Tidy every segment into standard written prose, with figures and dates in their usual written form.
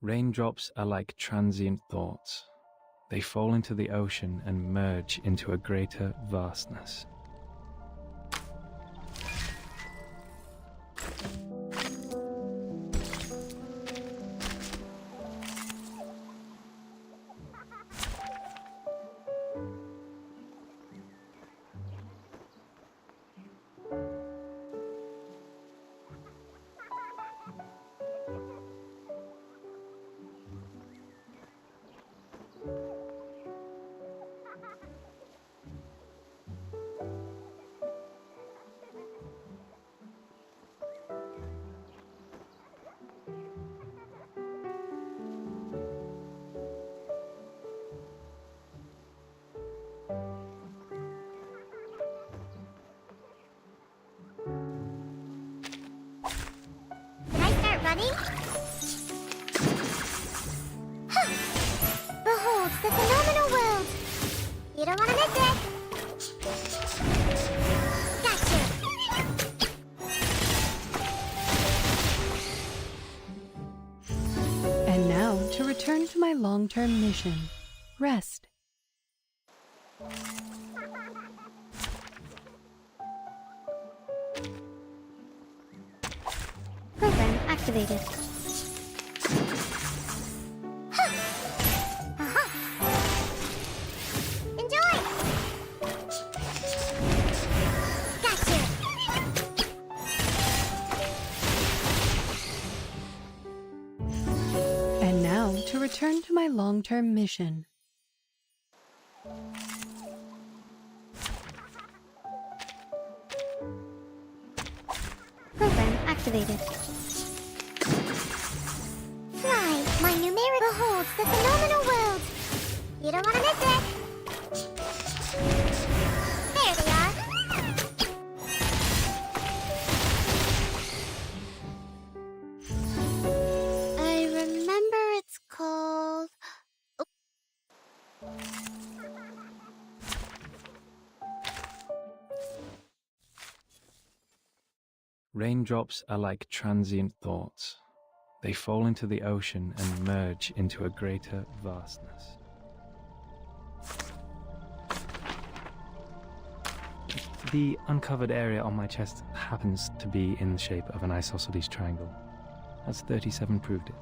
Raindrops are like transient thoughts. They fall into the ocean and merge into a greater vastness. Running? Behold the phenomenal world! You don't want to miss it! Gotcha! And now to return to my long-term mission. Rest. Program activated. Enjoy! Gotcha! And now to return to my long-term mission. Program activated. Fly, my new mirror beholds the phenomenal world! You don't want to miss it! There they are! I remember it's called... Raindrops are like transient thoughts. They fall into the ocean and merge into a greater vastness. The uncovered area on my chest happens to be in the shape of an isosceles triangle, as 37 proved it.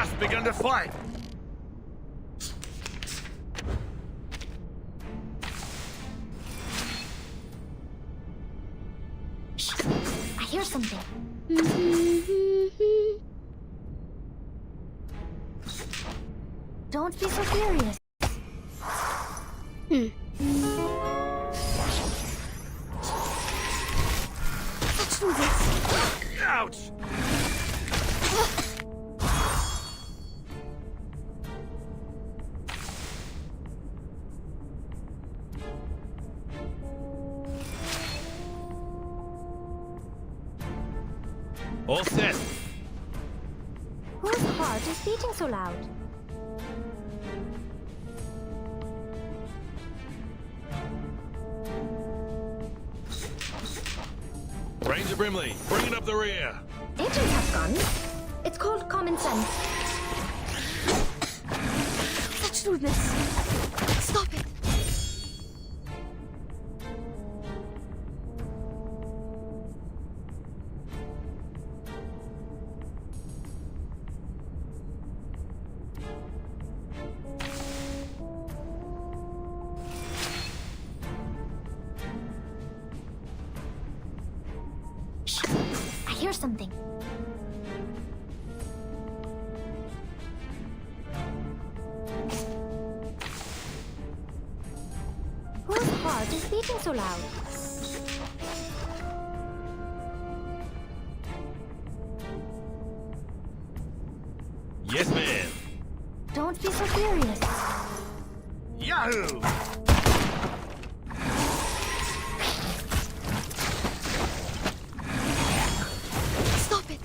just begun to fight. Shh. I hear something. Don't be so furious. Let's do this. Ouch! All set. Whose heart is beating so loud? Ranger Brimley, bring it up the rear. Agents have guns. It's called common sense. Such rudeness. Stop it. Shh. I hear something. Whose heart is beating so loud? Yes, ma'am. Don't be so furious. Yahoo! Stop it.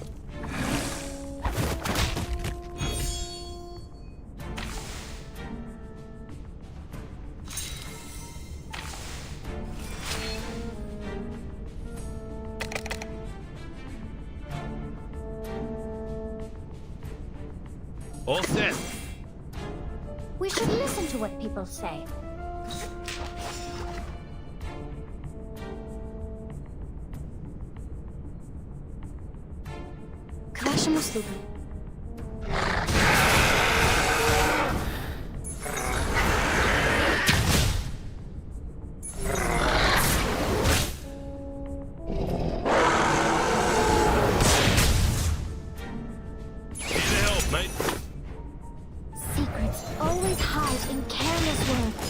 All set. We should listen to what people say. К вашим услугам. Need the help, mate. Secrets always hide in careless words.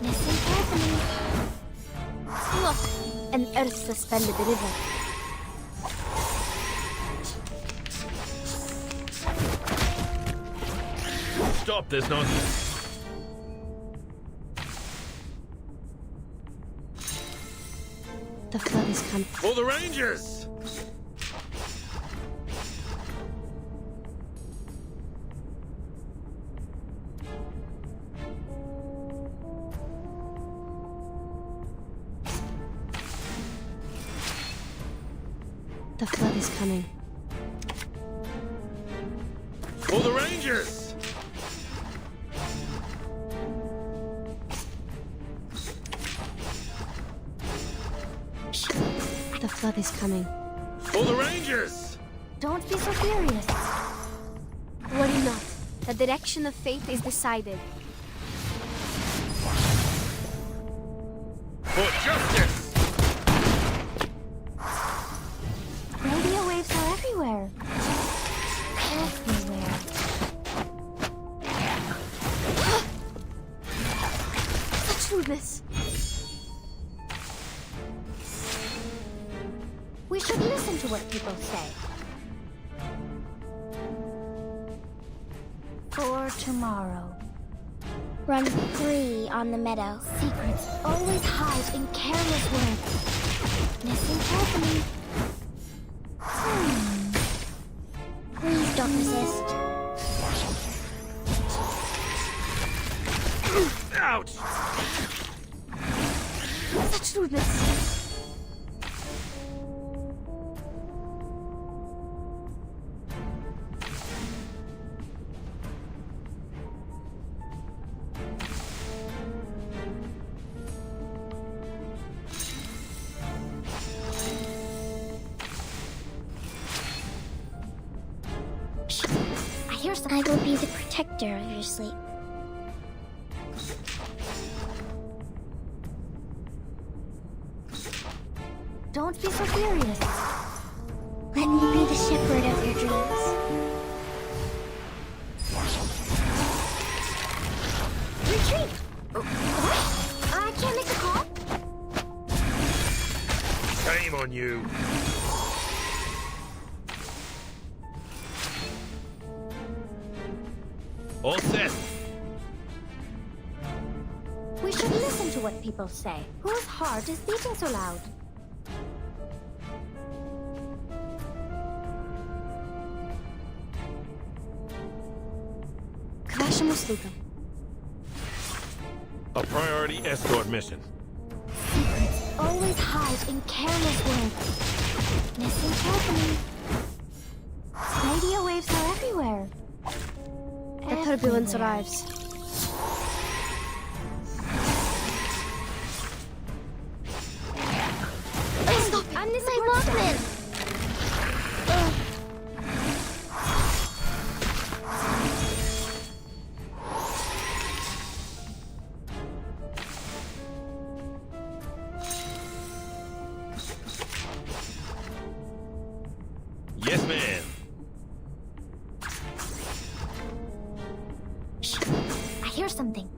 Listen carefully. Look, an earth-suspended river. Stop this nonsense. The flood is coming. For the Rangers! The flood is coming. For the Rangers! Shh. The flood is coming. For the Rangers! Don't be so furious. Worry not. The direction of fate is decided. For justice! Radio waves are everywhere. Everywhere. Such rudeness. We should listen to what people say. For tomorrow. Run free on the meadow. Secrets always hide in careless words. Listen carefully. Please don't resist. Ouch! Such rudeness. hear something. I will be the protector of your sleep. Don't be so furious. Let me be the shepherd of your dreams. Retreat! What? I can't make the call? Shame on you. All set. We should listen to what people say. Whose heart is beating so loud? К вашим услугам. A priority escort mission. Secrets always hide in careless work. Listen carefully. Radio waves are everywhere. The turbulence arrives. Stop! I'm this Walkman! Yes, ma'am. Shh. I hear something.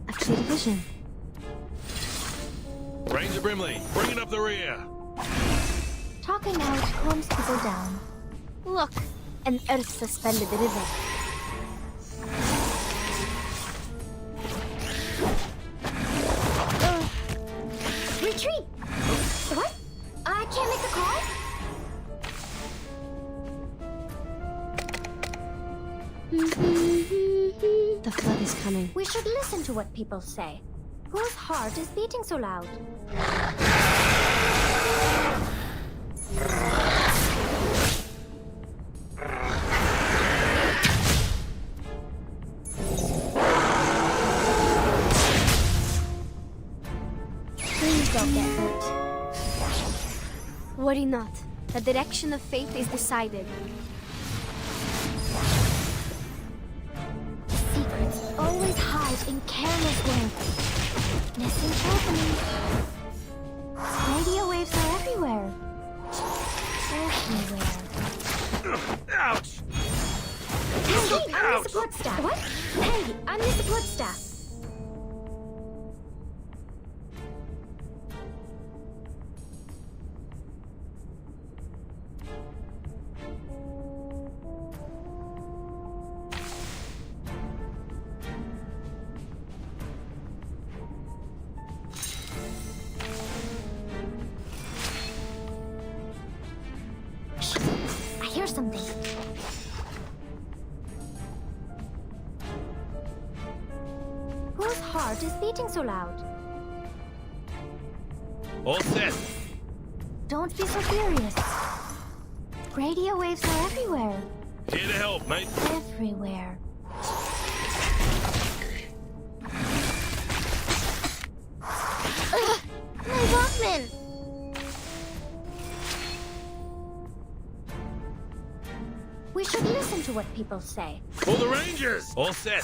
A clear vision. Ranger Brimley, bringing up the rear. Talking out calms people down. Look, an earth-suspended river. Retreat! What? I can't make the call? The flood is coming. We should listen to what people say. Whose heart is beating so loud? Please don't get hurt. Worry not. The direction of fate is decided. Secrets always hide in careless work. Listen carefully. Radio waves are everywhere. Everywhere. Ouch! Hey, I'm Ouch. the support staff. What? Hey, I'm the support staff. Shh. I hear something. Whose heart is beating so loud? All set. Don't be so furious. Radio waves are everywhere. Here to help, mate. Everywhere. My Walkman! We should listen to what people say. For the Rangers! All set.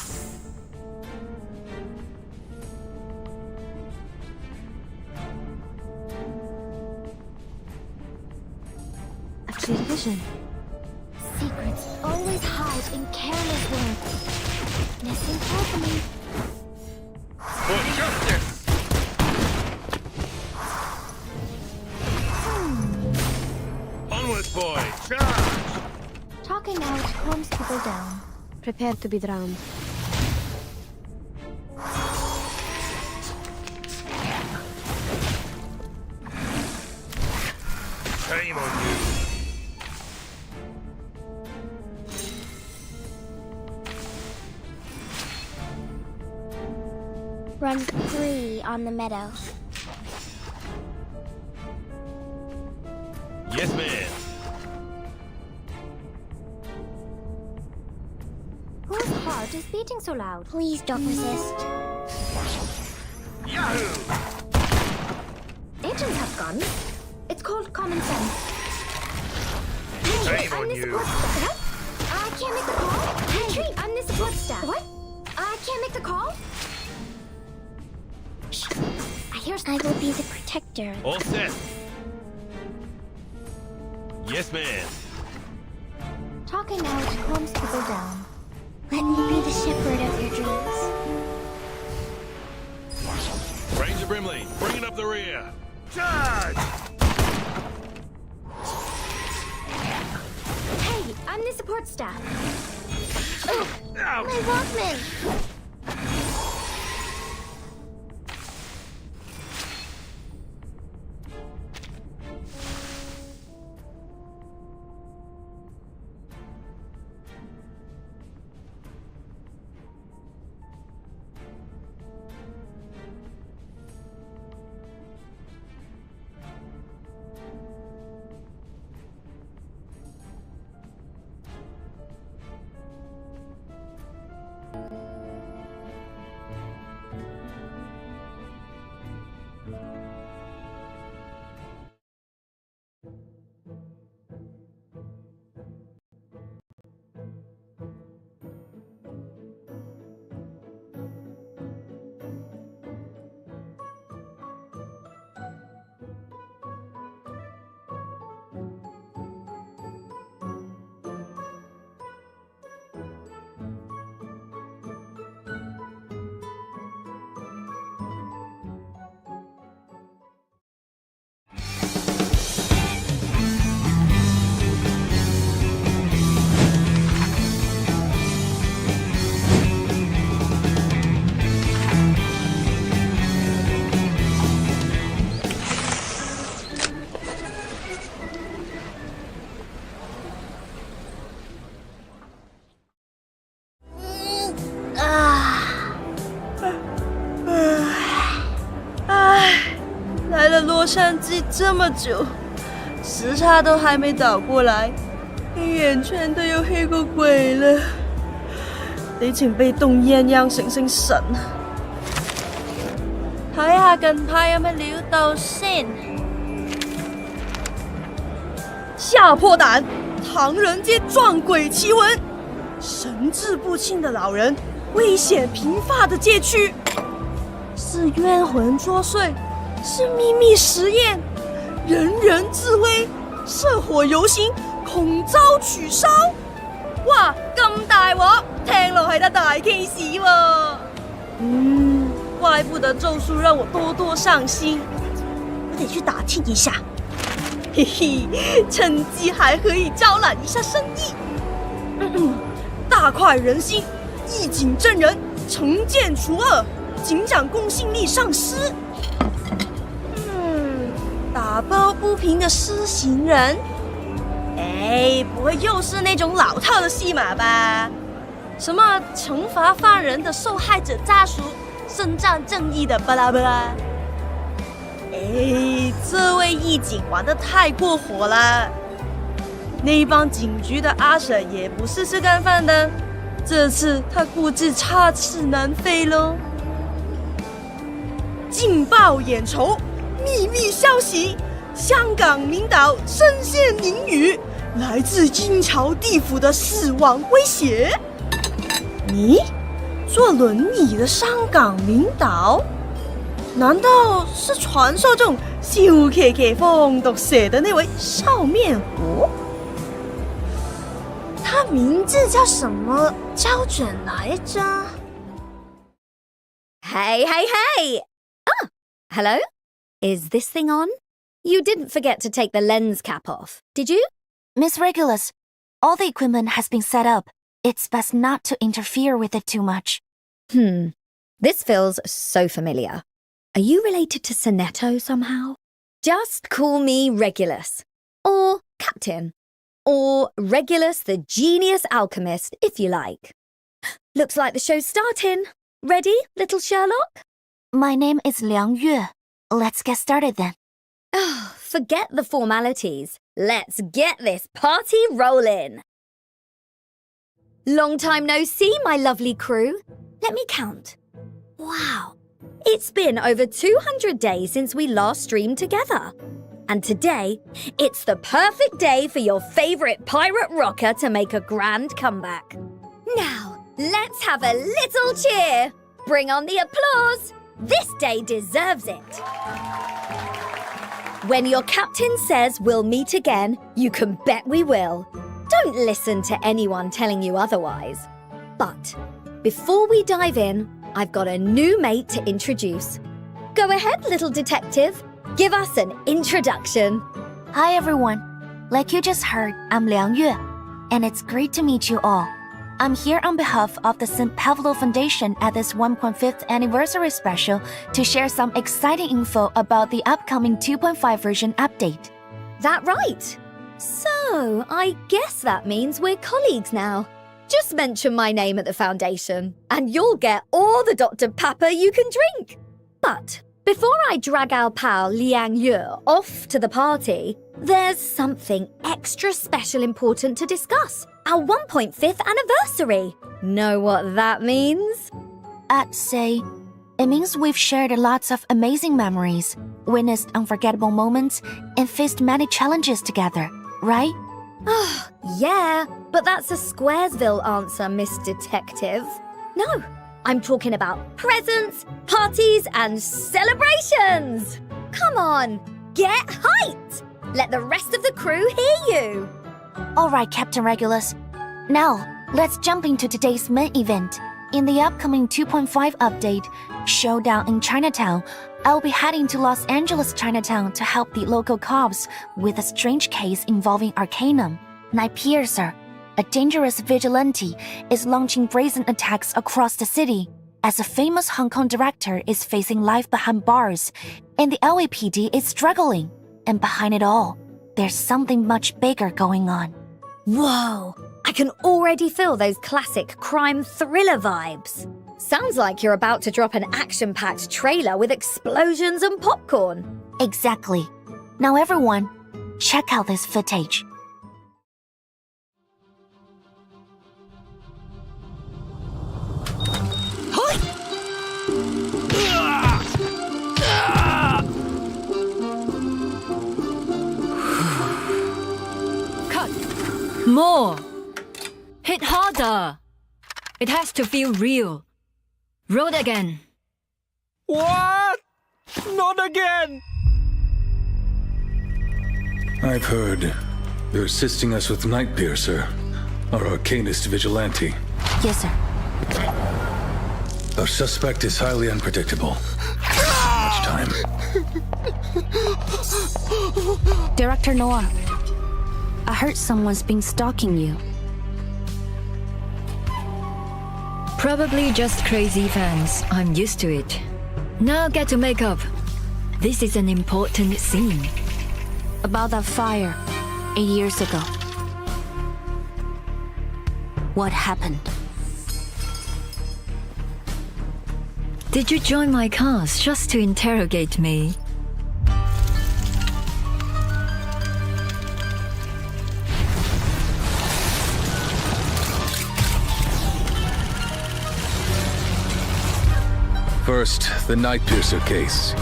A clear vision. Secrets always hide in careless work. Listen carefully. For justice! Onwards, boy! Charge! Talking out calms people down. Prepare to be drowned. Shame on you. Run free on the meadow. Yes, ma'am. Whose heart is beating so loud? Please don't resist. Yahoo! Agents have guns. It's called common sense. on the you. support staff. What? I can't make the call. Retreat. I'm the support staff. What? I can't make the call. Shh. I will be the protector. All set. Yes, ma'am. Talking out calms people down. Let me be the shepherd of your dreams. Ranger Brimley, bringing up the rear. Charge! Hey, I'm the support staff. Oh, Ouch. my Walkman.唉，来了洛杉矶这么久，时差都还没倒過來，眼圈都要黑過鬼了，你情被凍鴛鴦醒醒神。睇下近排有咩料到先。吓破膽，唐人街撞鬼奇聞，神志不清的老人，危險頻發的街區，是冤魂作祟，是秘密實驗，人人自危，社火遊行，恐遭取燒。哇，咁大鑊，聽落係得大 case 喎。怪不得咒術讓我多多上心，我得去打聽一下。嘿嘿，趁機還可以招攬一下生意。大快人心，一警證人，懲奸除惡，警長公信力上司。打抱不平的施行人，哎，不會又是那種老套的戲碼吧？什麼懲罰犯人的受害者家屬，伸張正義的巴拉巴拉。哎，這位義警玩得太過火了，那幫警局的阿嬸也不是吃乾飯的，這次他估計插翅難飛咯。勁爆眼球，秘密消息，香港領導身陷囹圄，來自陰曹地府的死亡威脅。你坐輪椅的香港領導？難道是傳說中笑騎騎放毒蛇的那位笑面虎？他名字叫什麼膠卷來着？ Hey, hey, hey! Ah, hello? Is this thing on? You didn't forget to take the lens cap off, did you? Miss Regulus, all the equipment has been set up. It's best not to interfere with it too much. This feels so familiar. Are you related to Sonetto somehow? Just call me Regulus. Or Captain. Or Regulus the Genius Alchemist, if you like. Looks like the show's starting. Ready, little Sherlock? My name is Liang Yue. Let's get started then. Oh, forget the formalities. Let's get this party rolling. Long time no see, my lovely crew. Let me count. Wow, it's been over 200 days since we last streamed together. And today, it's the perfect day for your favorite pirate rocker to make a grand comeback. Now, let's have a little cheer. Bring on the applause. This day deserves it. When your captain says we'll meet again, you can bet we will. Don't listen to anyone telling you otherwise. But before we dive in, I've got a new mate to introduce. Go ahead, little detective. Give us an introduction. Hi everyone. Like you just heard, I'm Liang Yue, and it's great to meet you all. I'm here on behalf of the St. Pavlo Foundation at this 1.5th anniversary special to share some exciting info about the upcoming 2.5 version update. That right? So, I guess that means we're colleagues now. Just mention my name at the foundation, and you'll get all the Dr. Pepper you can drink. But before I drag our pal Liang Yue off to the party, there's something extra special important to discuss. Our 1.5th anniversary. Know what that means? I'd say it means we've shared lots of amazing memories, witnessed unforgettable moments, and faced many challenges together, right? Yeah, but that's a Squaresville answer, Miss Detective. No, I'm talking about presents, parties, and celebrations. Come on, get hyped. Let the rest of the crew hear you. All right, Captain Regulus. Now, let's jump into today's main event. In the upcoming 2.5 update, Showdown in Chinatown, I'll be heading to Los Angeles Chinatown to help the local cops with a strange case involving Arcanum. Night Piercer, a dangerous vigilante, is launching brazen attacks across the city as a famous Hong Kong director is facing life behind bars, and the LAPD is struggling. And behind it all, there's something much bigger going on. Whoa, I can already feel those classic crime thriller vibes. Sounds like you're about to drop an action-packed trailer with explosions and popcorn. Exactly. Now everyone, check out this footage. Cut! More! Hit harder! It has to feel real. Roll again. What? Not again! I've heard you're assisting us with Night Piercer, our arcanist vigilante. Yes, sir. Our suspect is highly unpredictable. Much time. Director Noire, I heard someone's been stalking you. Probably just crazy fans. I'm used to it. Now get to makeup. This is an important scene. About that fire 8 years ago. What happened? Did you join my cast just to interrogate me? First, the Night Piercer case.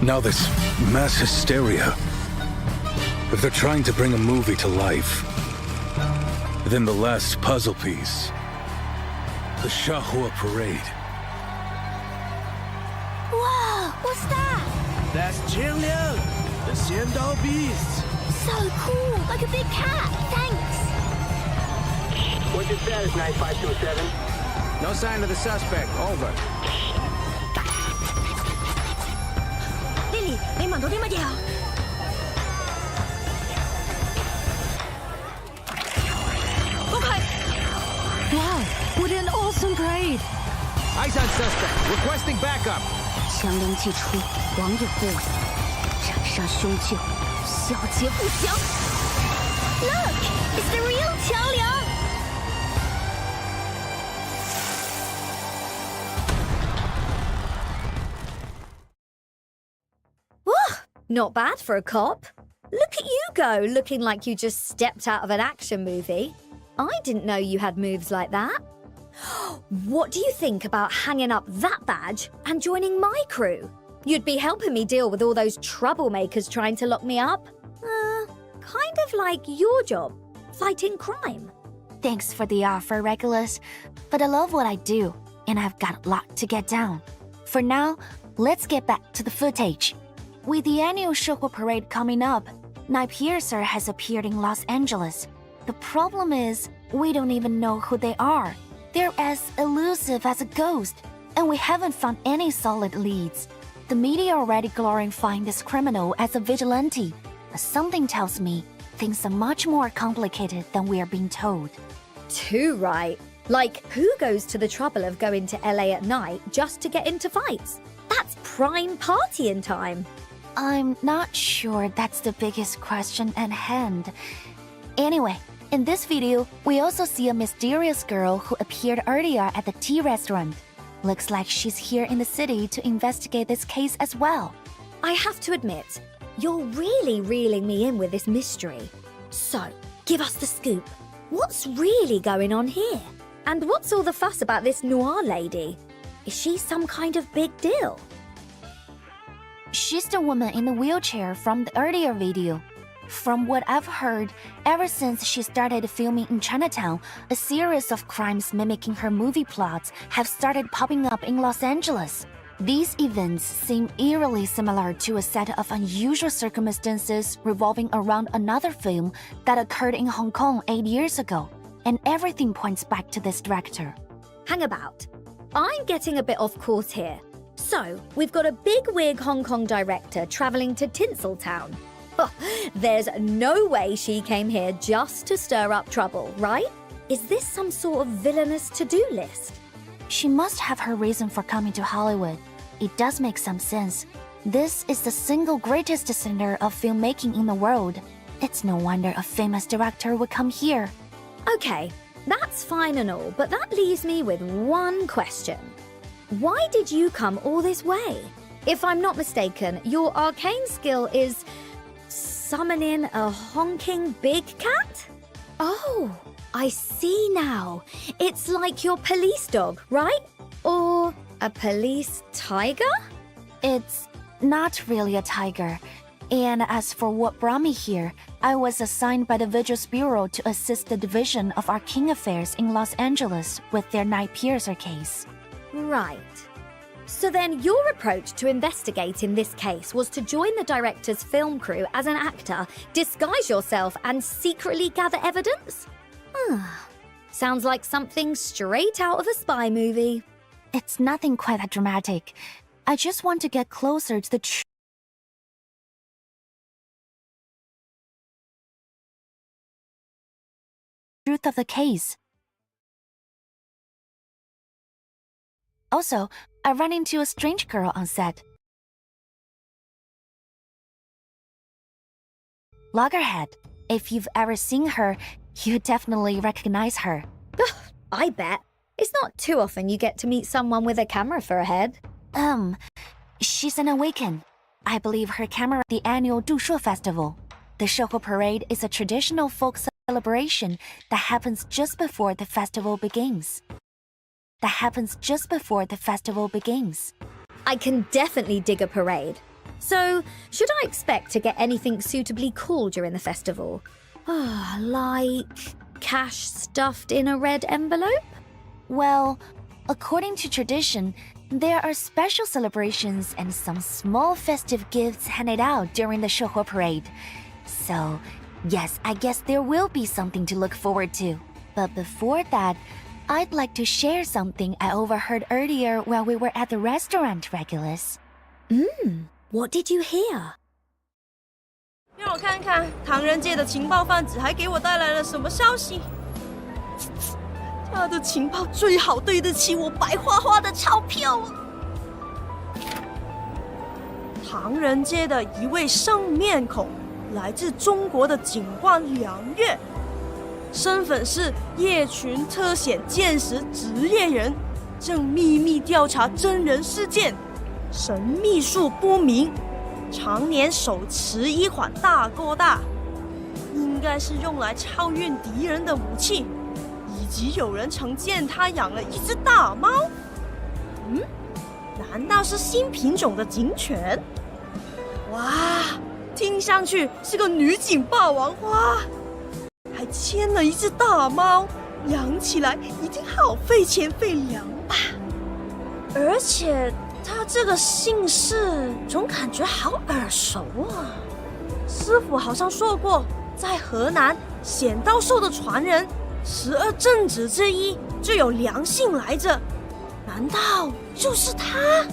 Now this mass hysteria. If they're trying to bring a movie to life, then the last puzzle piece. The Shahua Parade. Whoa, what's that? That's Jingliang, the Xiandao Beast. So cool, like a big cat. Thanks. What's your status, 9527? No sign of the suspect. Over. 丽丽，你慢到啲乜嘢啊？嗰個係 Wow, what an awesome parade! Eyes on suspect. Requesting backup. 强梁既出，王也不稳，斩杀凶旧，小节不详。 Look, it's the real Qiao Liang. Not bad for a cop. Look at you go, looking like you just stepped out of an action movie. I didn't know you had moves like that. What do you think about hanging up that badge and joining my crew? You'd be helping me deal with all those troublemakers trying to lock me up. Kind of like your job, fighting crime. Thanks for the offer, Regulus, but I love what I do, and I've got a lot to get down. For now, let's get back to the footage. With the annual Shogo Parade coming up, Night Piercer has appeared in Los Angeles. The problem is, we don't even know who they are. They're as elusive as a ghost, and we haven't found any solid leads. The media are already glorifying this criminal as a vigilante, but something tells me things are much more complicated than we are being told. Too right. Like, who goes to the trouble of going to LA at night just to get into fights? That's prime partying time. I'm not sure that's the biggest question at hand. Anyway, in this video, we also see a mysterious girl who appeared earlier at the tea restaurant. Looks like she's here in the city to investigate this case as well. I have to admit, you're really reeling me in with this mystery. So, give us the scoop. What's really going on here? And what's all the fuss about this Noire lady? Is she some kind of big deal? She's the woman in the wheelchair from the earlier video. From what I've heard, ever since she started filming in Chinatown, a series of crimes mimicking her movie plots have started popping up in Los Angeles. These events seem eerily similar to a set of unusual circumstances revolving around another film that occurred in Hong Kong 8 years ago, and everything points back to this director. Hang about. I'm getting a bit off course here. So, we've got a big-wig Hong Kong director traveling to Tinseltown. Oh, there's no way she came here just to stir up trouble, right? Is this some sort of villainous to-do list? She must have her reason for coming to Hollywood. It does make some sense. This is the single greatest center of filmmaking in the world. It's no wonder a famous director would come here. Okay, that's fine and all, but that leaves me with one question. Why did you come all this way? If I'm not mistaken, your arcane skill is summoning a honking big cat? Oh, I see now. It's like your police dog, right? Or a police tiger? It's not really a tiger. And as for what brought me here, I was assigned by the Vigils Bureau to assist the Division of Arcane Affairs in Los Angeles with their Night Piercer case. Right. So then your approach to investigating this case was to join the director's film crew as an actor, disguise yourself, and secretly gather evidence? Sounds like something straight out of a spy movie. It's nothing quite that dramatic. I just want to get closer to the truth of the case. Also, I ran into a strange girl on set. Loggerhead. If you've ever seen her, you definitely recognize her. I bet. It's not too often you get to meet someone with a camera for a head. She's an Awaken. I believe her camera at the annual Dushuo Festival. The Shogo Parade is a traditional folk celebration that happens just before the festival begins. I can definitely dig a parade. So, should I expect to get anything suitably cool during the festival? Like cash stuffed in a red envelope? Well, according to tradition, there are special celebrations and some small festive gifts handed out during the Shogo Parade. So, yes, I guess there will be something to look forward to. But before that, I'd like to share something I overheard earlier while we were at the restaurant, Regulus. What did you hear? 让我看看唐人街的情报贩子还给我带来了什么消息。他的情报最好对得起我白花花的钞票了。唐人街的一位生面孔，来自中国的警官梁月。身份是夜群特显见识职业人，正秘密调查真人事件，神秘术不明，常年手持一款大哥大，应该是用来超运敌人的武器，以及有人曾见他养了一只大猫。难难道是新品种的警犬？哇，听上去是个女警霸王花，还牵了一只大猫，养起来一定好费钱费粮吧。而且她这个姓氏总感觉好耳熟啊，师傅好像说过，在河南显道授的传人12正子之一就有梁姓来着，难道就是他？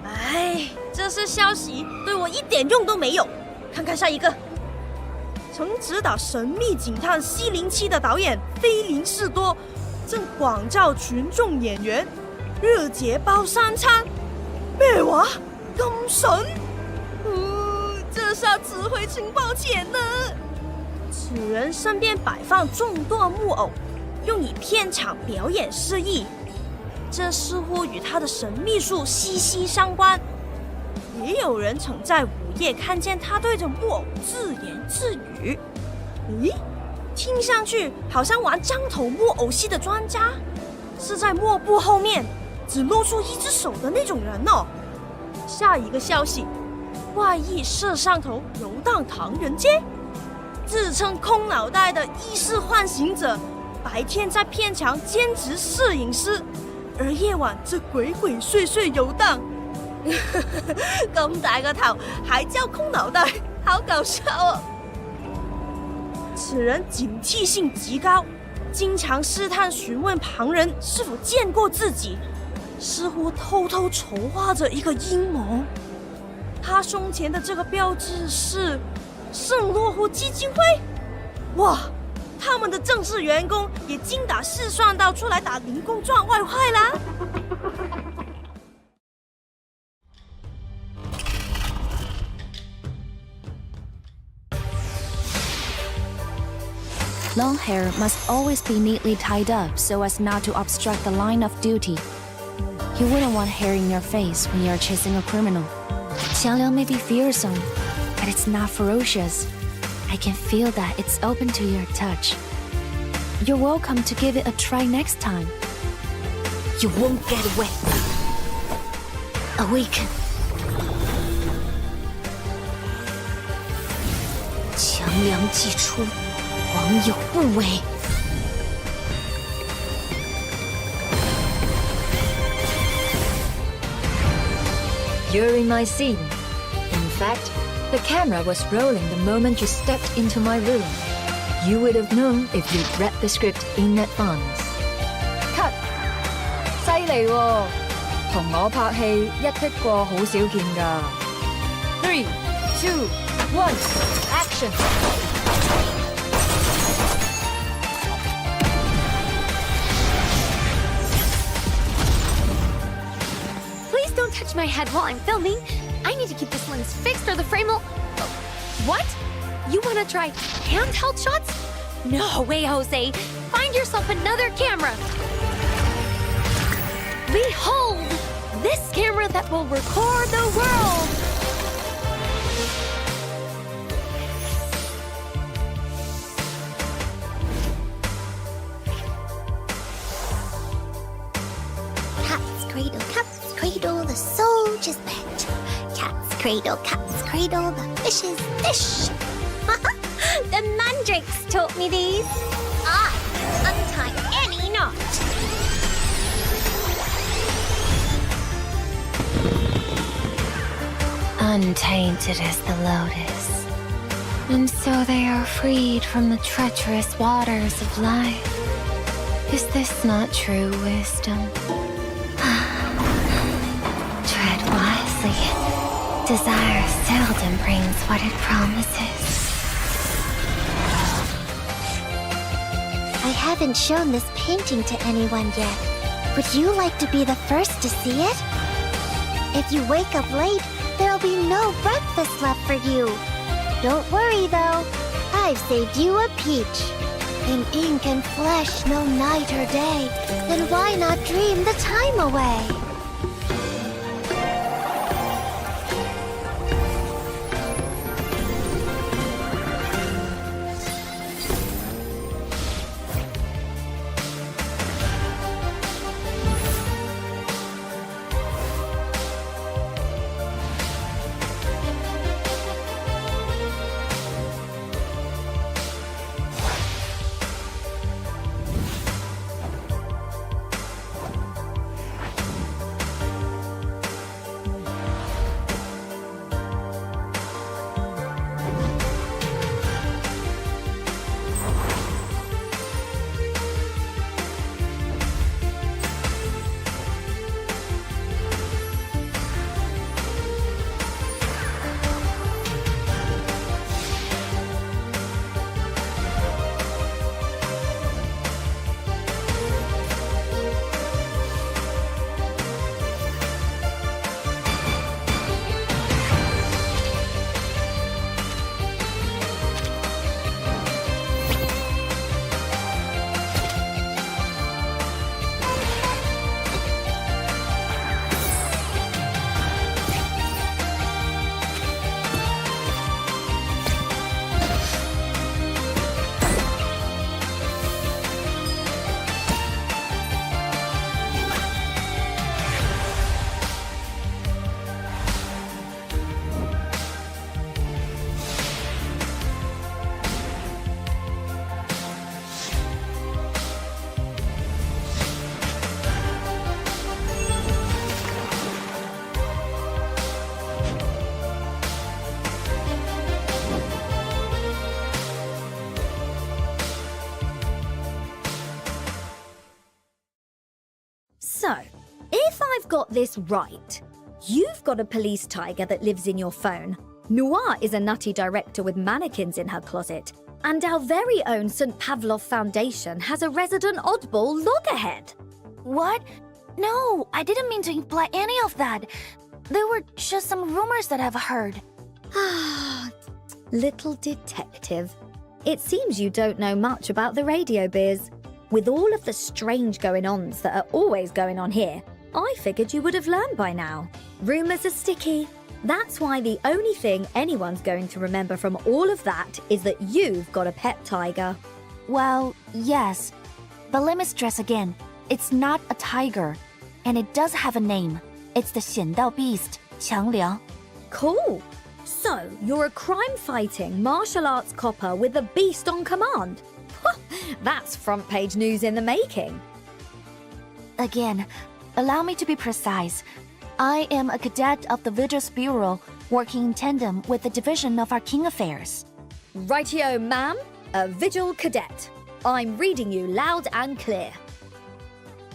哎，这些消息对我一点用都没有。看看下一个，曾执导《神秘警探707》的导演菲林士多正广召群众演员，热节包3餐。咩話？咁筍？这下只会情报钱呢。此人身边摆放众多木偶，用以片场表演示意，这似乎与他的神秘术息息相关。也有人曾在午夜看见他对着木偶自言自语。咦，听上去好像玩张头木偶戏的专家，是在幕布后面只露出一只手的那种人哦。下一个消息，外溢摄像头游荡唐人街，自称空脑袋的意识幻行者，白天在片场兼职摄影师，而夜晚则鬼鬼祟祟游荡。咁大個頭還叫空腦袋，好搞笑哦！此人警惕性極高，經常試探詢問旁人是否見過自己，似乎偷偷籌劃着一個陰謀。他胸前的這個標誌是聖洛夫基金會。哇，他們的正式員工也精打細算到出來打零工賺外快啦！Long hair must always be neatly tied up so as not to obstruct the line of duty. You wouldn't want hair in your face when you're chasing a criminal. Qiangliang may be fearsome, but it's not ferocious. I can feel that it's open to your touch. You're welcome to give it a try next time. You won't get away. Awaken. 强梁既出，王有不为。You're in my scene. In fact, the camera was rolling the moment you stepped into my room. You would have known if you'd read the script in advance. Cut! 犀利喎，同我拍戲一剔過好少見㗎。3, 2, 1, action! Please don't touch my head while I'm filming. I need to keep this lens fixed or the frame will... What? You want to try handheld shots? No way, Jose. Find yourself another camera. Behold! This camera that will record the world! Cat's cradle, the soldier's pet. Cat's cradle, the fish's dish. The mandrakes taught me these. I untie any knot. Untainted as the lotus, and so they are freed from the treacherous waters of life. Is this not true wisdom? Tread wisely. Desire seldom brings what it promises. I haven't shown this painting to anyone yet. Would you like to be the first to see it? If you wake up late, there'll be no breakfast left for you. Don't worry though, I've saved you a peach. In ink and flesh, no night or day, then why not dream the time away? I've got this right. You've got a police tiger that lives in your phone. Noire is a nutty director with mannequins in her closet. And our very own St. Pavlov Foundation has a resident oddball loggerhead. What? No, I didn't mean to imply any of that. There were just some rumors that I've heard. Ah, little detective. It seems you don't know much about the radio biz. With all of the strange going-ons that are always going on here, I figured you would have learned by now. Rumors are sticky. That's why the only thing anyone's going to remember from all of that is that you've got a pet tiger. Well, yes. But let me stress again, it's not a tiger. And it does have a name. It's the 显道 beast, 强梁. Cool. So, you're a crime-fighting martial arts copper with a beast on command. That's front-page news in the making. Again, allow me to be precise. I am a cadet of the Vigils Bureau, working in tandem with the division of our King Affairs. Rightio, ma'am. A Vigil cadet. I'm reading you loud and clear.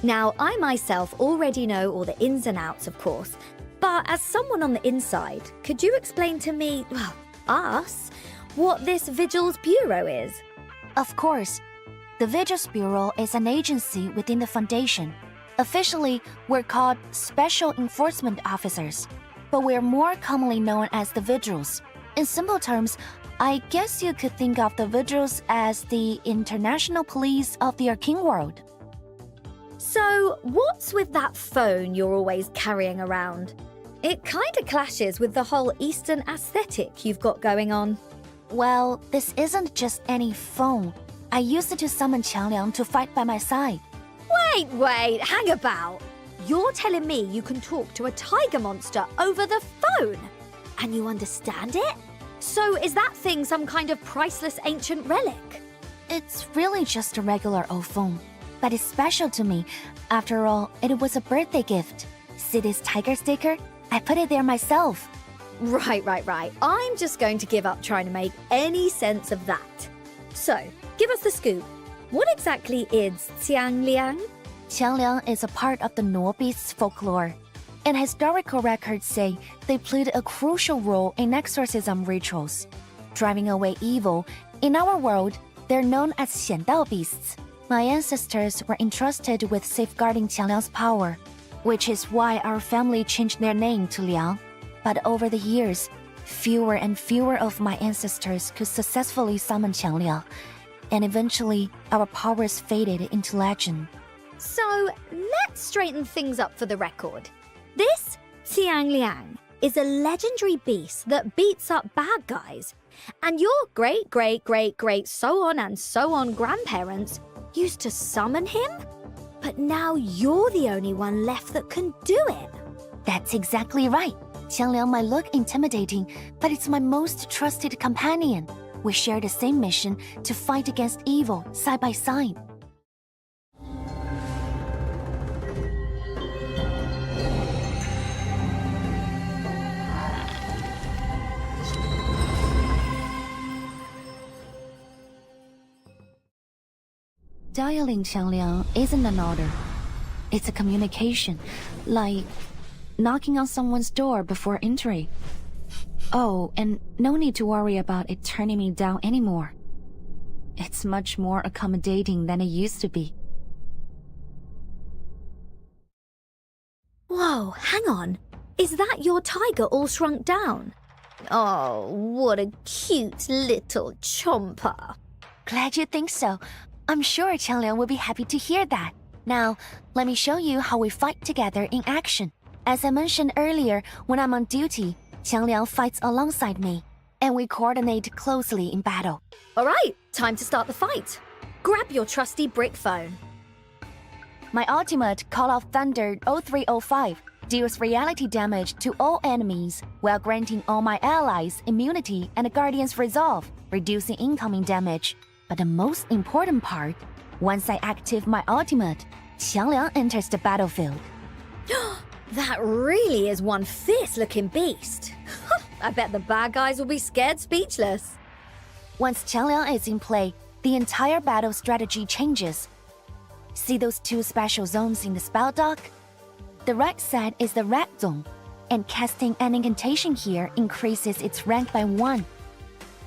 Now, I myself already know all the ins and outs, of course. But as someone on the inside, could you explain to me, well, us, what this Vigils Bureau is? Of course. The Vigils Bureau is an agency within the Foundation. Officially, we're called Special Enforcement Officers, but we're more commonly known as the Vigils. In simple terms, I guess you could think of the Vigils as the international police of the Arcane world. So, what's with that phone you're always carrying around? It kinda clashes with the whole Eastern aesthetic you've got going on. Well, this isn't just any phone. I used it to summon Qiangliang to fight by my side. Wait, hang about. You're telling me you can talk to a tiger monster over the phone? And you understand it? So is that thing some kind of priceless ancient relic? It's really just a regular old phone, but it's special to me. After all, it was a birthday gift. See this tiger sticker? I put it there myself. Right. I'm just going to give up trying to make any sense of that. So, give us the scoop. What exactly is Qiangliang? Qiangliang is a part of the Noire beast's folklore, and historical records say they played a crucial role in exorcism rituals. Driving away evil, in our world, they're known as 显道 beasts. My ancestors were entrusted with safeguarding Qiangliang's power, which is why our family changed their name to Liang. But over the years, fewer and fewer of my ancestors could successfully summon Qiangliang, and eventually our powers faded into legend. So, let's straighten things up for the record. This Qiangliang is a legendary beast that beats up bad guys, and your great so on and so on grandparents used to summon him? But now you're the only one left that can do it. That's exactly right. Qiangliang might look intimidating, but it's my most trusted companion. We share the same mission to fight against evil side by side. Dialing Qiangliang isn't an order. It's a communication, like knocking on someone's door before entry. Oh, and no need to worry about it turning me down anymore. It's much more accommodating than it used to be. Whoa, hang on. Is that your tiger all shrunk down? Oh, what a cute little chomper. Glad you think so. I'm sure Qiangliang will be happy to hear that. Now, let me show you how we fight together in action. As I mentioned earlier, when I'm on duty, Qiangliang fights alongside me, and we coordinate closely in battle. All right, time to start the fight. Grab your trusty brick phone. My ultimate, Call of Thunder 0305, deals reality damage to all enemies, while granting all my allies immunity and Guardian's resolve, reducing incoming damage. But the most important part, once I activate my ultimate, Qiangliang enters the battlefield. That really is one fierce-looking beast. I bet the bad guys will be scared speechless. Once Qiangliang is in play, the entire battle strategy changes. See those two special zones in the spell dock? The right side is the red zone, and casting an incantation here increases its rank by 1.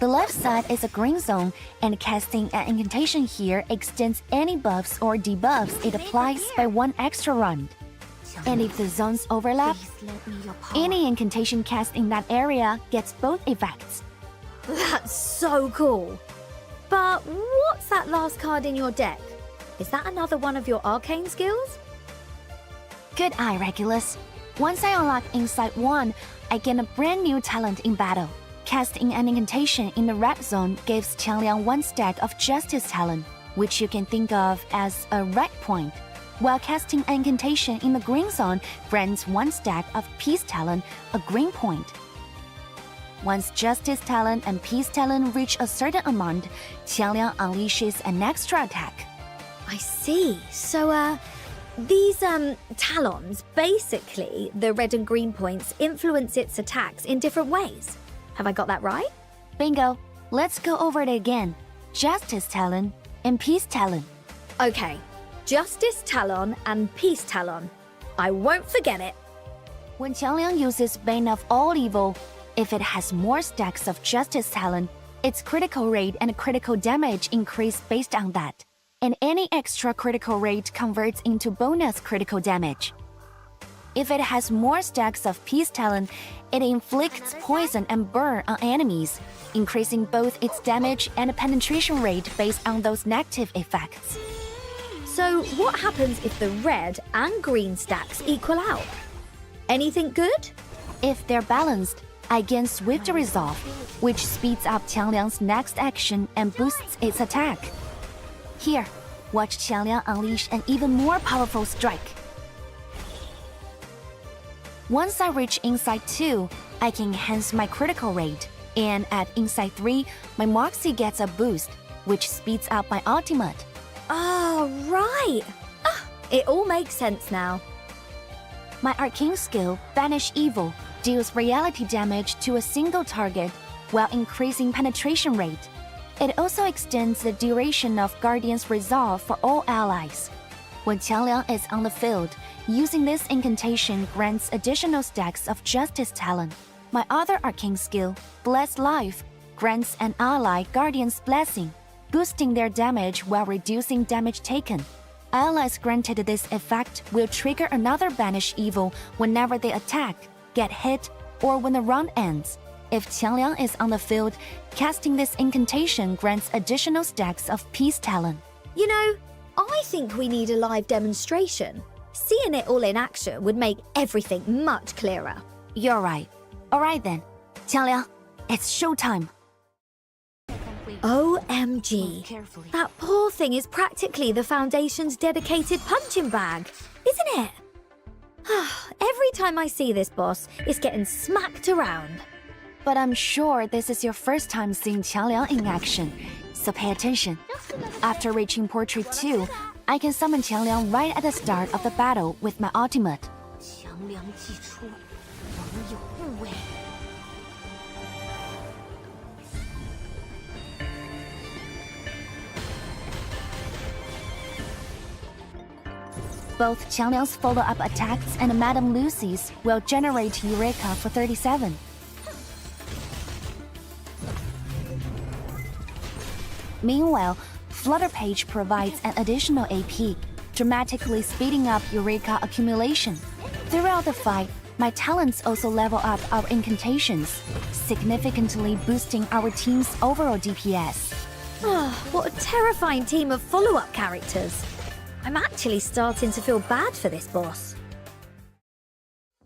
The left side is a green zone, and casting an incantation here extends any buffs or debuffs it applies by 1 extra round. And if the zones overlap, any incantation cast in that area gets both effects. That's so cool. But what's that last card in your deck? Is that another one of your arcane skills? Good eye, Regulus. Once I unlock Insight 1, I gain a brand new talent in battle. Casting an incantation in the red zone gives Qiangliang 1 stack of Justice talent, which you can think of as a red point, while casting an incantation in the green zone grants 1 stack of Peace talent, a green point. Once Justice talent and Peace talent reach a certain amount, Qiangliang unleashes an extra attack. I see. So, these, talons, basically, the red and green points influence its attacks in different ways. Have I got that right? Bingo. Let's go over it again. Justice talent and Peace talent. Okay. Justice Talon and Peace Talon. I won't forget it. When Qiangliang uses Bane of All Evil, if it has more stacks of Justice talent, its critical rate and critical damage increase based on that, and any extra critical rate converts into bonus critical damage. If it has more stacks of Peace talent, it inflicts poison and burn on enemies, increasing both its damage and penetration rate based on those negative effects. So, what happens if the red and green stacks equal out? Anything good? If they're balanced, I gain Swift Resolve, which speeds up Qiangliang's next action and boosts its attack. Here, watch Qiangliang unleash an even more powerful strike. Once I reach Insight 2, I can enhance my critical rate, and at Insight 3, my Moxie gets a boost, which speeds up my ultimate. Oh, right. It all makes sense now. My arcane skill, Banish Evil, deals reality damage to a single target while increasing penetration rate. It also extends the duration of Guardian's Resolve for all allies. When Qiangliang is on the field, using this incantation grants additional stacks of Justice talent. My other arcane skill, Bless Life, grants an ally Guardian's Blessing, boosting their damage while reducing damage taken. Allies granted this effect will trigger another Banish Evil whenever they attack, get hit, or when the round ends. If Qiangliang is on the field, casting this incantation grants additional stacks of Peace talent. You know, I think we need a live demonstration. Seeing it all in action would make everything much clearer. You're right. Alright then. Qiangliang, it's showtime. OMG. That poor thing is practically the Foundation's dedicated punching bag, isn't it? Every time I see this boss, it's getting smacked around. But I'm sure this is your first time seeing Qiangliang in action, so pay attention. After reaching Portrait 2, I can summon Qiangliang right at the start of the battle with my ultimate. Both Qiangliang's follow-up attacks and Madame Lucy's will generate Eureka for 37. Meanwhile, Flutter Page provides an additional AP, dramatically speeding up Eureka accumulation. Throughout the fight, my talents also level up our incantations, significantly boosting our team's overall DPS. What a terrifying team of follow-up characters. I'm actually starting to feel bad for this boss.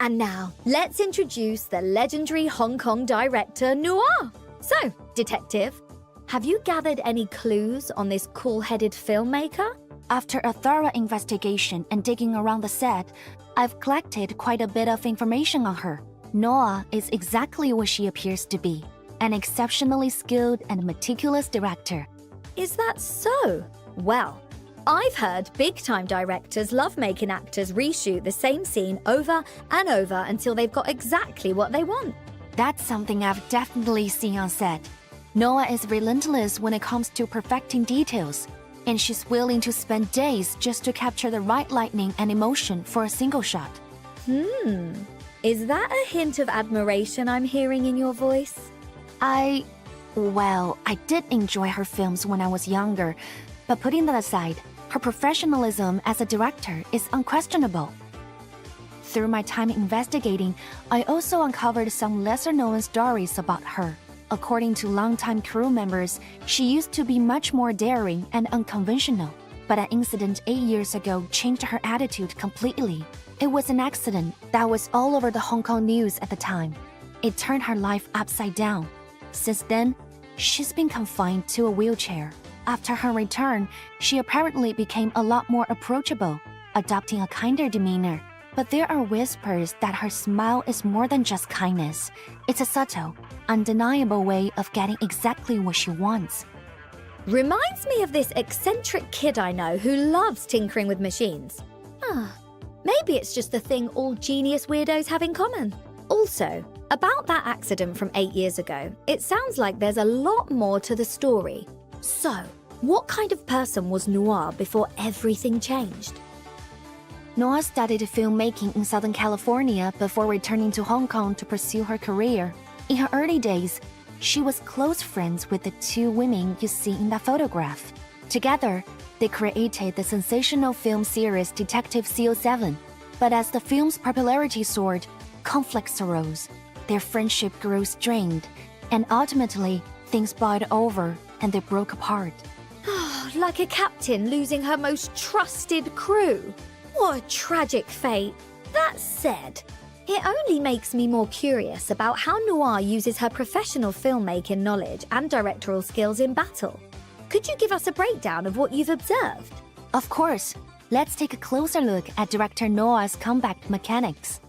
And now, let's introduce the legendary Hong Kong director Noire. So, detective, have you gathered any clues on this cool-headed filmmaker? After a thorough investigation and digging around the set, I've collected quite a bit of information on her. Noire is exactly what she appears to be, an exceptionally skilled and meticulous director. Is that so? Well, I've heard big-time directors love making actors reshoot the same scene over and over until they've got exactly what they want. That's something I've definitely seen on set. Noire is relentless when it comes to perfecting details, and she's willing to spend days just to capture the right lighting and emotion for a single shot. Is that a hint of admiration I'm hearing in your voice? Well, I did enjoy her films when I was younger, but putting that aside, her professionalism as a director is unquestionable. Through my time investigating, I also uncovered some lesser-known stories about her. According to longtime crew members, she used to be much more daring and unconventional, but an incident 8 years ago changed her attitude completely. It was an accident that was all over the Hong Kong news at the time. It turned her life upside down. Since then, she's been confined to a wheelchair. After her return, she apparently became a lot more approachable, adopting a kinder demeanor. But there are whispers that her smile is more than just kindness. It's a subtle, undeniable way of getting exactly what she wants. Reminds me of this eccentric kid I know who loves tinkering with machines. Maybe it's just the thing all genius weirdos have in common. Also, about that accident from 8 years ago, it sounds like there's a lot more to the story. So, what kind of person was Noire before everything changed? Noire studied filmmaking in Southern California before returning to Hong Kong to pursue her career. In her early days, she was close friends with the two women you see in that photograph. Together, they created the sensational film series Detective CO7. But as the film's popularity soared, conflicts arose. Their friendship grew strained, and ultimately, things boiled over and they broke apart. Like a captain losing her most trusted crew. What a tragic fate. That said, it only makes me more curious about how Noire uses her professional filmmaking knowledge and directorial skills in battle. Could you give us a breakdown of what you've observed? Of course. Let's take a closer look at director Noire's combat mechanics.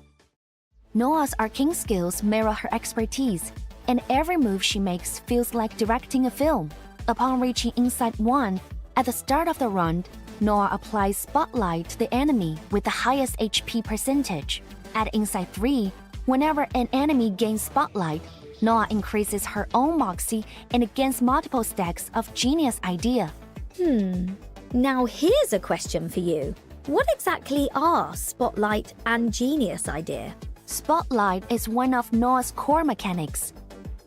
Noire's arcing skills mirror her expertise, and every move she makes feels like directing a film. Upon reaching Insight 1, at the start of the round, Noire applies Spotlight to the enemy with the highest HP percentage. At Insight 3, whenever an enemy gains Spotlight, Noire increases her own moxie and gains multiple stacks of Genius Idea. Now here's a question for you. What exactly are Spotlight and Genius Idea? Spotlight is one of Noire's core mechanics.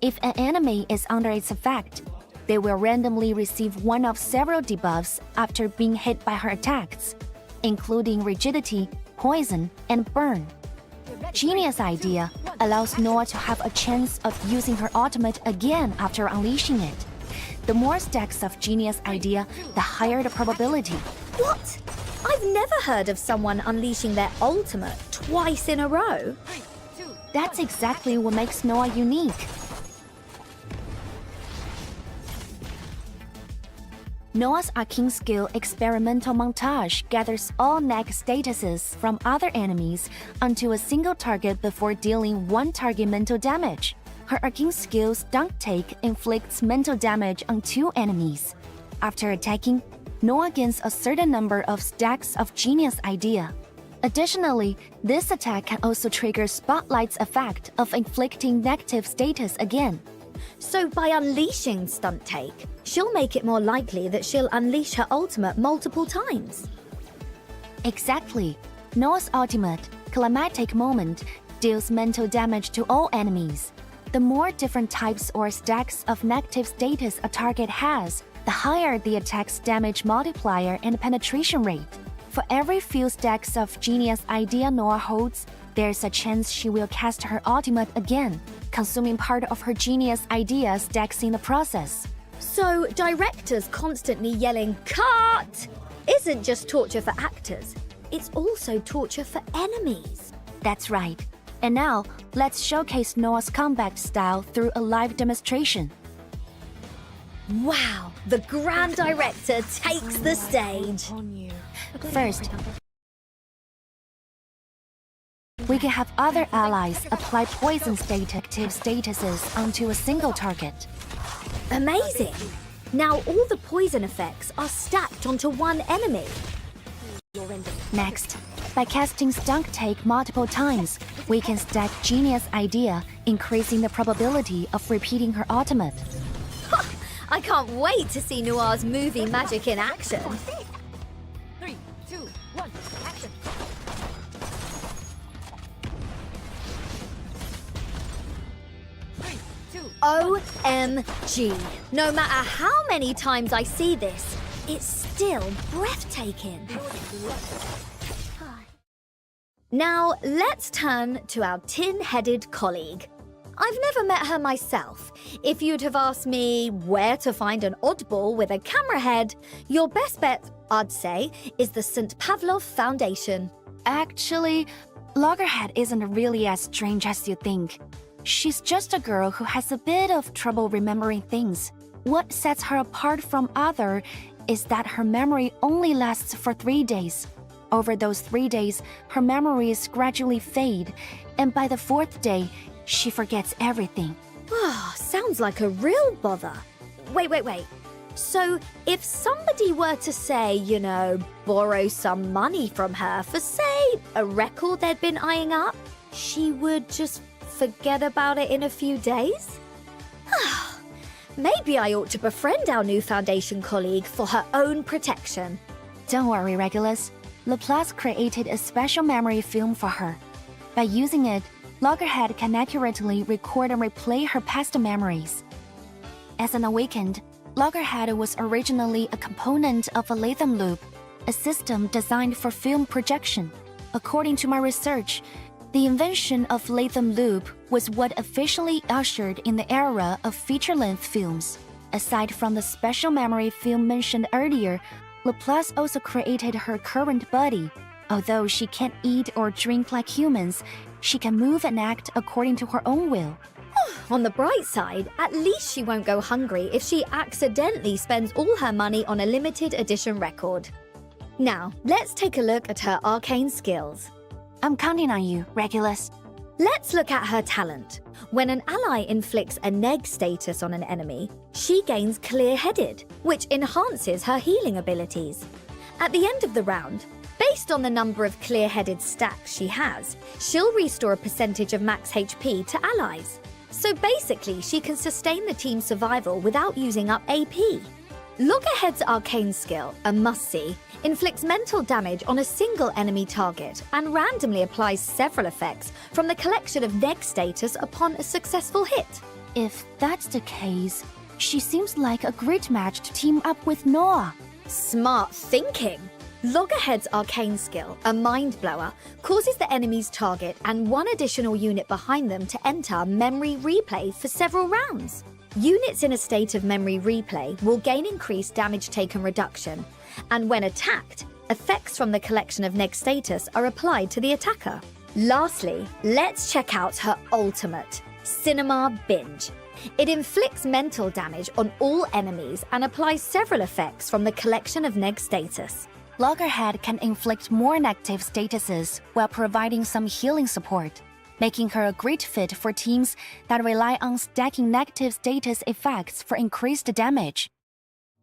If an enemy is under its effect, they will randomly receive one of several debuffs after being hit by her attacks, including rigidity, poison, and burn. Genius Idea allows Noire to have a chance of using her ultimate again after unleashing it. The more stacks of Genius Idea, the higher the probability. What? I've never heard of someone unleashing their ultimate twice in a row. That's exactly what makes Noire unique. Noire's arcing skill experimental montage gathers all neck statuses from other enemies onto a single target before dealing one target mental damage. Her arcing skill's dunk take inflicts mental damage on two enemies. After attacking, Noire gains a certain number of stacks of Genius Idea. Additionally, this attack can also trigger Spotlight's effect of inflicting negative status again. So by unleashing Stunt Take, she'll make it more likely that she'll unleash her ultimate multiple times. Exactly. Noire's ultimate, Climatic Moment, deals mental damage to all enemies. The more different types or stacks of negative status a target has, the higher the attack's damage multiplier and penetration rate. For every few stacks of Genius Idea Noire holds, there's a chance she will cast her ultimate again, consuming part of her Genius Idea stacks in the process. So, directors constantly yelling, "Cut!" isn't just torture for actors, it's also torture for enemies. That's right. And now, let's showcase Noire's combat style through a live demonstration. Wow, the Grand Director takes the stage. First, we can have other allies apply poison detective statuses onto a single target. Amazing! Now all the poison effects are stacked onto one enemy. Next, by casting Stunt Take multiple times, we can stack Genius Idea, increasing the probability of repeating her ultimate. I can't wait to see Noire's movie magic in action. 3, 2, 1, action. OMG. No matter how many times I see this, it's still breathtaking. Now, let's turn to our tin-headed colleague. I've never met her myself. If you'd have asked me where to find an oddball with a camera head, your best bet, I'd say, is the St. Pavlov Foundation. Actually, Loggerhead isn't really as strange as you think. She's just a girl who has a bit of trouble remembering things. What sets her apart from others is that her memory only lasts for 3 days. Over those 3 days, her memories gradually fade, and by the 4th day, she forgets everything. Sounds like a real bother. Wait. So, if somebody were to say, borrow some money from her for, say, a record they'd been eyeing up, she would just forget about it in a few days? Maybe I ought to befriend our new Foundation colleague for her own protection. Don't worry, Regulus. Laplace created a special memory film for her. By using it, Loggerhead can accurately record and replay her past memories. As an awakened, Loggerhead was originally a component of a Latham loop, a system designed for film projection. According to my research, the invention of Latham loop was what officially ushered in the era of feature-length films. Aside from the special memory film mentioned earlier, Laplace also created her current body. Although she can't eat or drink like humans, she can move and act according to her own will. On the bright side, at least she won't go hungry if she accidentally spends all her money on a limited edition record. Now, let's take a look at her arcane skills. I'm counting on you, Regulus. Let's look at her talent. When an ally inflicts a neg status on an enemy, she gains clear-headed, which enhances her healing abilities. At the end of the round, based on the number of clear-headed stacks she has, she'll restore a percentage of max HP to allies. So basically, she can sustain the team's survival without using up AP. Loggerhead's arcane skill, a must-see, inflicts mental damage on a single enemy target and randomly applies several effects from the collection of neg status upon a successful hit. If that's the case, she seems like a great match to team up with Noire. Smart thinking! Loggerhead's arcane skill, a mind blower, causes the enemy's target and one additional unit behind them to enter memory replay for several rounds. Units in a state of memory replay will gain increased damage taken reduction, and when attacked, effects from the collection of neg status are applied to the attacker. Lastly, let's check out her ultimate, Cinema Binge. It inflicts mental damage on all enemies and applies several effects from the collection of neg status. Loggerhead can inflict more negative statuses while providing some healing support, making her a great fit for teams that rely on stacking negative status effects for increased damage.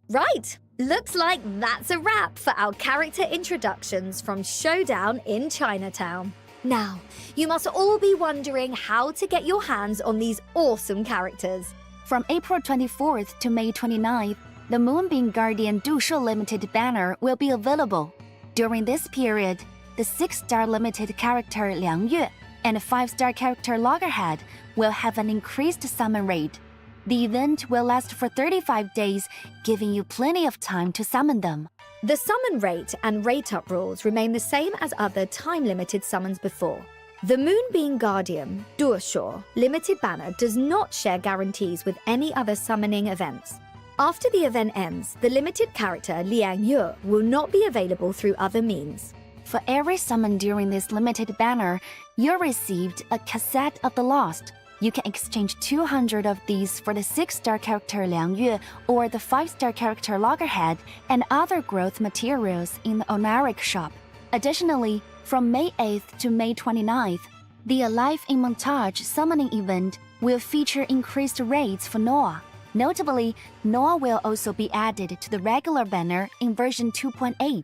Right, looks like that's a wrap for our character introductions from Showdown in Chinatown. Now, you must all be wondering how to get your hands on these awesome characters. From April 24th to May 29th, the Moonbeam Guardian Dushu Limited banner will be available. During this period, the 6-star limited character Liang Yue and 5-star character Loggerhead will have an increased summon rate. The event will last for 35 days, giving you plenty of time to summon them. The summon rate and rate-up rules remain the same as other time-limited summons before. The Moonbeam Guardian Dushu limited banner does not share guarantees with any other summoning events. After the event ends, the limited character Liang Yue will not be available through other means. For every summon during this limited banner, you're received a cassette of the lost. You can exchange 200 of these for the 6-star character Liang Yue or the 5-star character Loggerhead and other growth materials in the Onaric shop. Additionally, from May 8th to May 29th, the Alive in Montage summoning event will feature increased rates for Noire. Notably, Noire will also be added to the regular banner in version 2.8.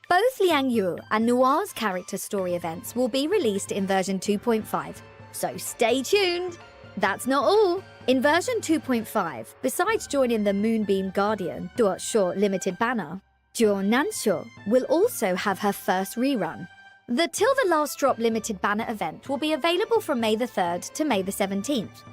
Both Liang Yue and Noire's character story events will be released in version 2.5, so stay tuned! That's not all! In version 2.5, besides joining the Moonbeam Guardian Duo limited banner, Jiu Nanshu will also have her first rerun. The Till the Last Drop limited banner event will be available from May the 3rd to May the 17th.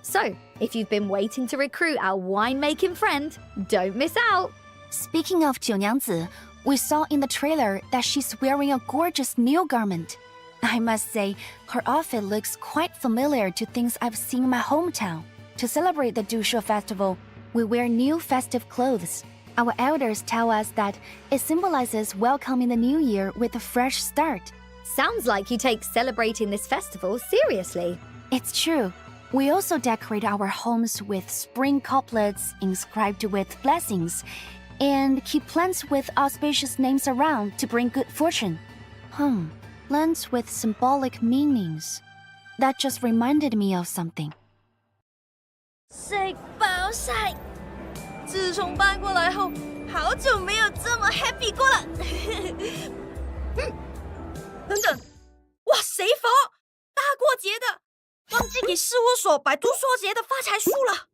So, if you've been waiting to recruit our winemaking friend, don't miss out. Speaking of 九娘子, we saw in the trailer that she's wearing a gorgeous new garment. I must say, her outfit looks quite familiar to things I've seen in my hometown. To celebrate the Dushu festival, we wear new festive clothes. Our elders tell us that it symbolizes welcoming the new year with a fresh start. Sounds like you take celebrating this festival seriously. It's true. We also decorate our homes with spring couplets inscribed with blessings and keep plants with auspicious names around to bring good fortune. Plants with symbolic meanings. That just reminded me of something. 晒暴晒！自从搬过来后，好久没有这么 happy 过了。等等，哇，谁佛？大过节的，忘记给事务所摆读说节的发财树了。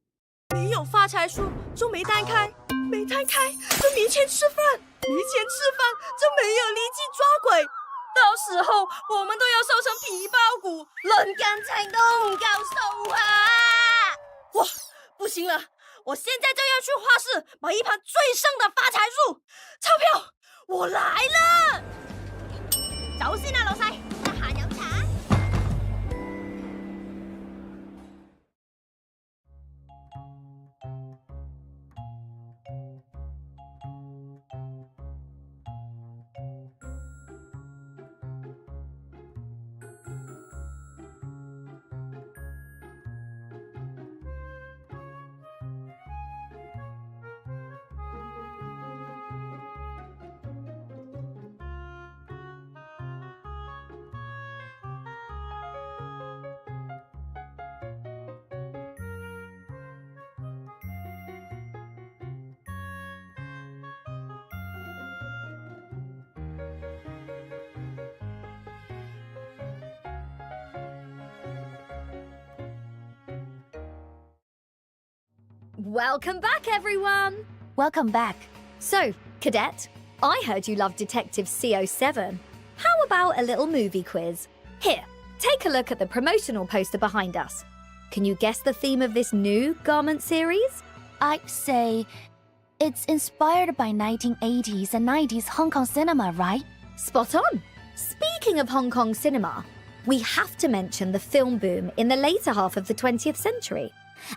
没有发财树就没单开，没单开就没钱吃饭，没钱吃饭就没有力气抓鬼。到时候我们都要瘦成皮包骨，论干菜都唔够數啊！哇，不行了，我現在就要去花市買一盤最盛的發財樹，鈔票，我來了！走先啦，老細，得閒飲茶。Welcome back, everyone! Welcome back. So, Cadet, I heard you love Detective CO7. How about a little movie quiz? Here, take a look at the promotional poster behind us. Can you guess the theme of this new garment series? I'd say it's inspired by 1980s and 90s Hong Kong cinema, right? Spot on! Speaking of Hong Kong cinema, we have to mention the film boom in the later half of the 20th century.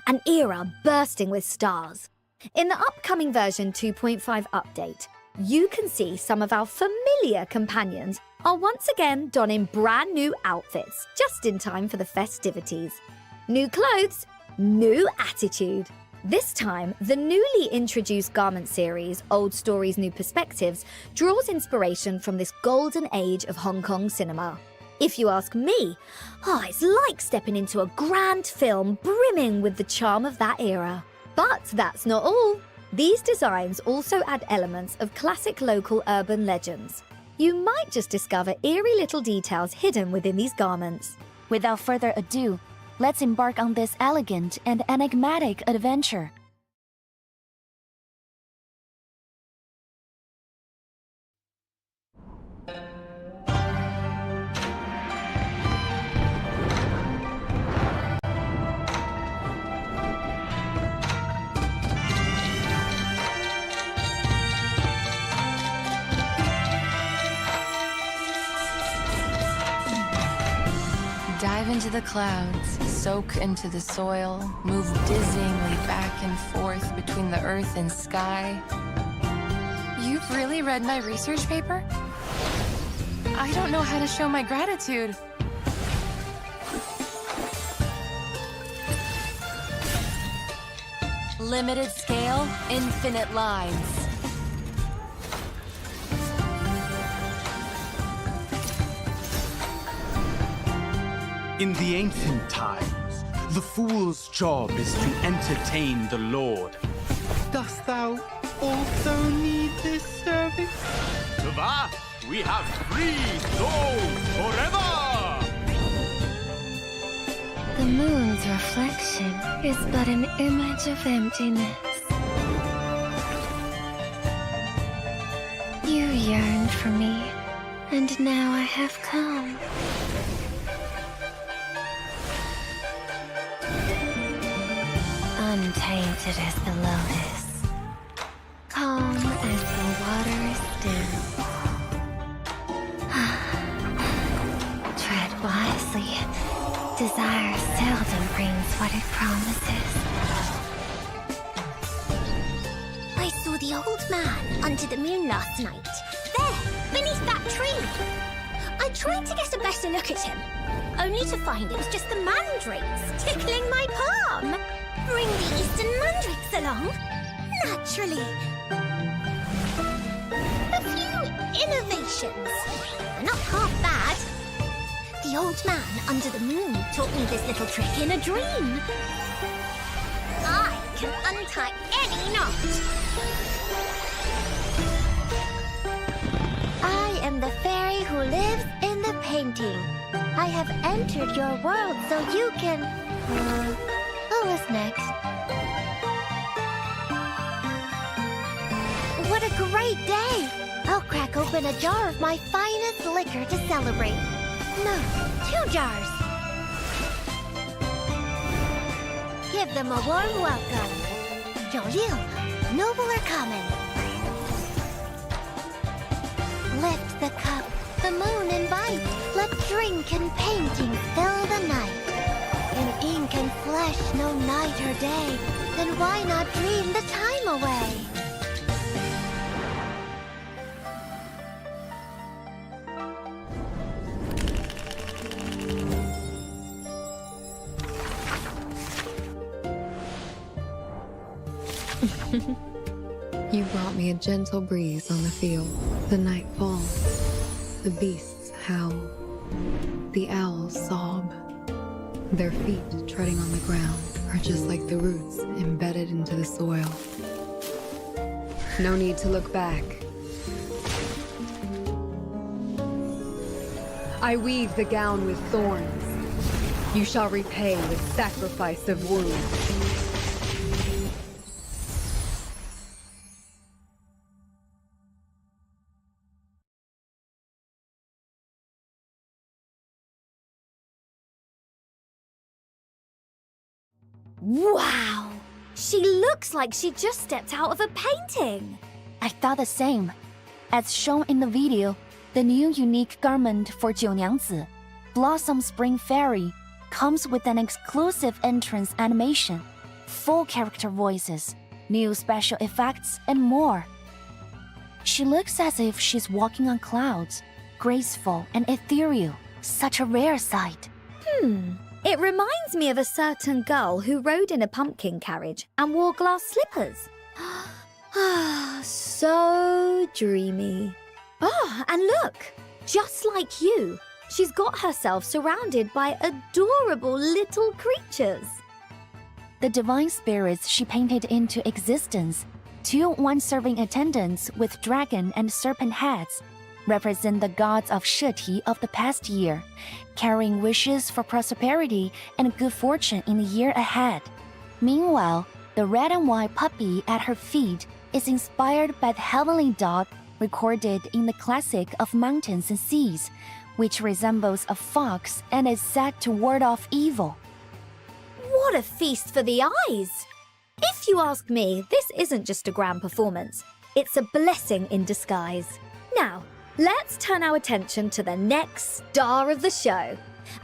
An era bursting with stars. In the upcoming version 2.5 update, you can see some of our familiar companions are once again donning brand new outfits just in time for the festivities. New clothes, new attitude. This time, the newly introduced garment series, Old Stories, New Perspectives, draws inspiration from this golden age of Hong Kong cinema. If you ask me, it's like stepping into a grand film brimming with the charm of that era. But that's not all. These designs also add elements of classic local urban legends. You might just discover eerie little details hidden within these garments. Without further ado, let's embark on this elegant and enigmatic adventure. Dive into the clouds, soak into the soil, move dizzyingly back and forth between the earth and sky. You've really read my research paper? I don't know how to show my gratitude. Limited scale, infinite lines. In the ancient times, the fool's job is to entertain the Lord. Dost thou also need this service? To that, we have free souls forever! The moon's reflection is but an image of emptiness. You yearned for me, and now I have come. untainted as the lotus, calm as the water still. Tread wisely. Desire seldom brings what it promises. I saw the old man under the moon last night. There, beneath that tree. I tried to get a better look at him, only to find it was just the mandrakes tickling my palm. Bring the eastern mandrakes along. Naturally. A few innovations. They're not half bad. The old man under the moon taught me this little trick in a dream. I can untie any knot. I am the fairy who lives in the painting. I have entered your world so you can... what was next? What a great day! I'll crack open a jar of my finest liquor to celebrate. No, 2 jars. Give them a warm welcome. 96, noble or common. Lift the cup, the moon invite. Let drink and painting fill the night. In ink and flesh, no night or day. Then why not dream the time away? You brought me a gentle breeze on the field. The night falls. The beasts howl. The owls sob. Their feet treading on the ground are just like the roots embedded into the soil. No need to look back. I weave the gown with thorns. You shall repay with sacrifice of wounds. Wow! She looks like she just stepped out of a painting. I thought the same. As shown in the video, the new unique garment for 九娘子, Blossom Spring Fairy, comes with an exclusive entrance animation, full character voices, new special effects, and more. She looks as if she's walking on clouds, graceful and ethereal, such a rare sight. It reminds me of a certain girl who rode in a pumpkin carriage and wore glass slippers. So dreamy. Oh, and look, just like you, she's got herself surrounded by adorable little creatures. The divine spirits she painted into existence, 2 one-serving attendants with dragon and serpent heads, represent the gods of Sheti of the past year, carrying wishes for prosperity and good fortune in the year ahead. Meanwhile, the red and white puppy at her feet is inspired by the heavenly dog recorded in the classic of mountains and seas, which resembles a fox and is said to ward off evil. What a feast for the eyes! If you ask me, this isn't just a grand performance. It's a blessing in disguise. Now, let's turn our attention to the next star of the show,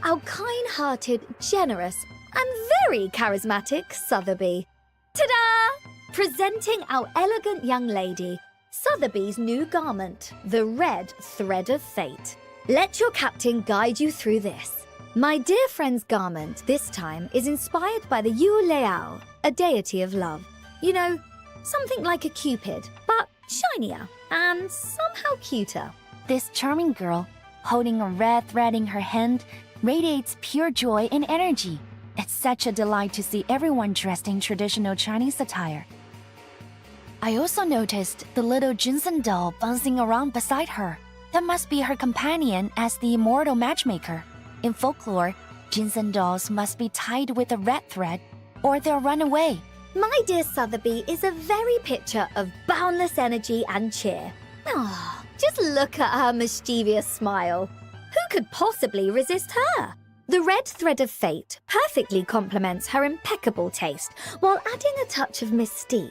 our kind-hearted, generous, and very charismatic Sotheby. Ta-da! Presenting our elegant young lady, Sotheby's new garment, the Red Thread of Fate. Let your captain guide you through this. My dear friend's garment this time is inspired by the Yu Leao, a deity of love. You know, something like a Cupid, but shinier and somehow cuter. This charming girl, holding a red thread in her hand, radiates pure joy and energy. It's such a delight to see everyone dressed in traditional Chinese attire. I also noticed the little Jinsen doll bouncing around beside her. That must be her companion as the immortal matchmaker. In folklore, Jinsen dolls must be tied with a red thread, or they'll run away. My dear Sotheby is a very picture of boundless energy and cheer. Just look at her mischievous smile. Who could possibly resist her? The red thread of fate perfectly complements her impeccable taste while adding a touch of mystique.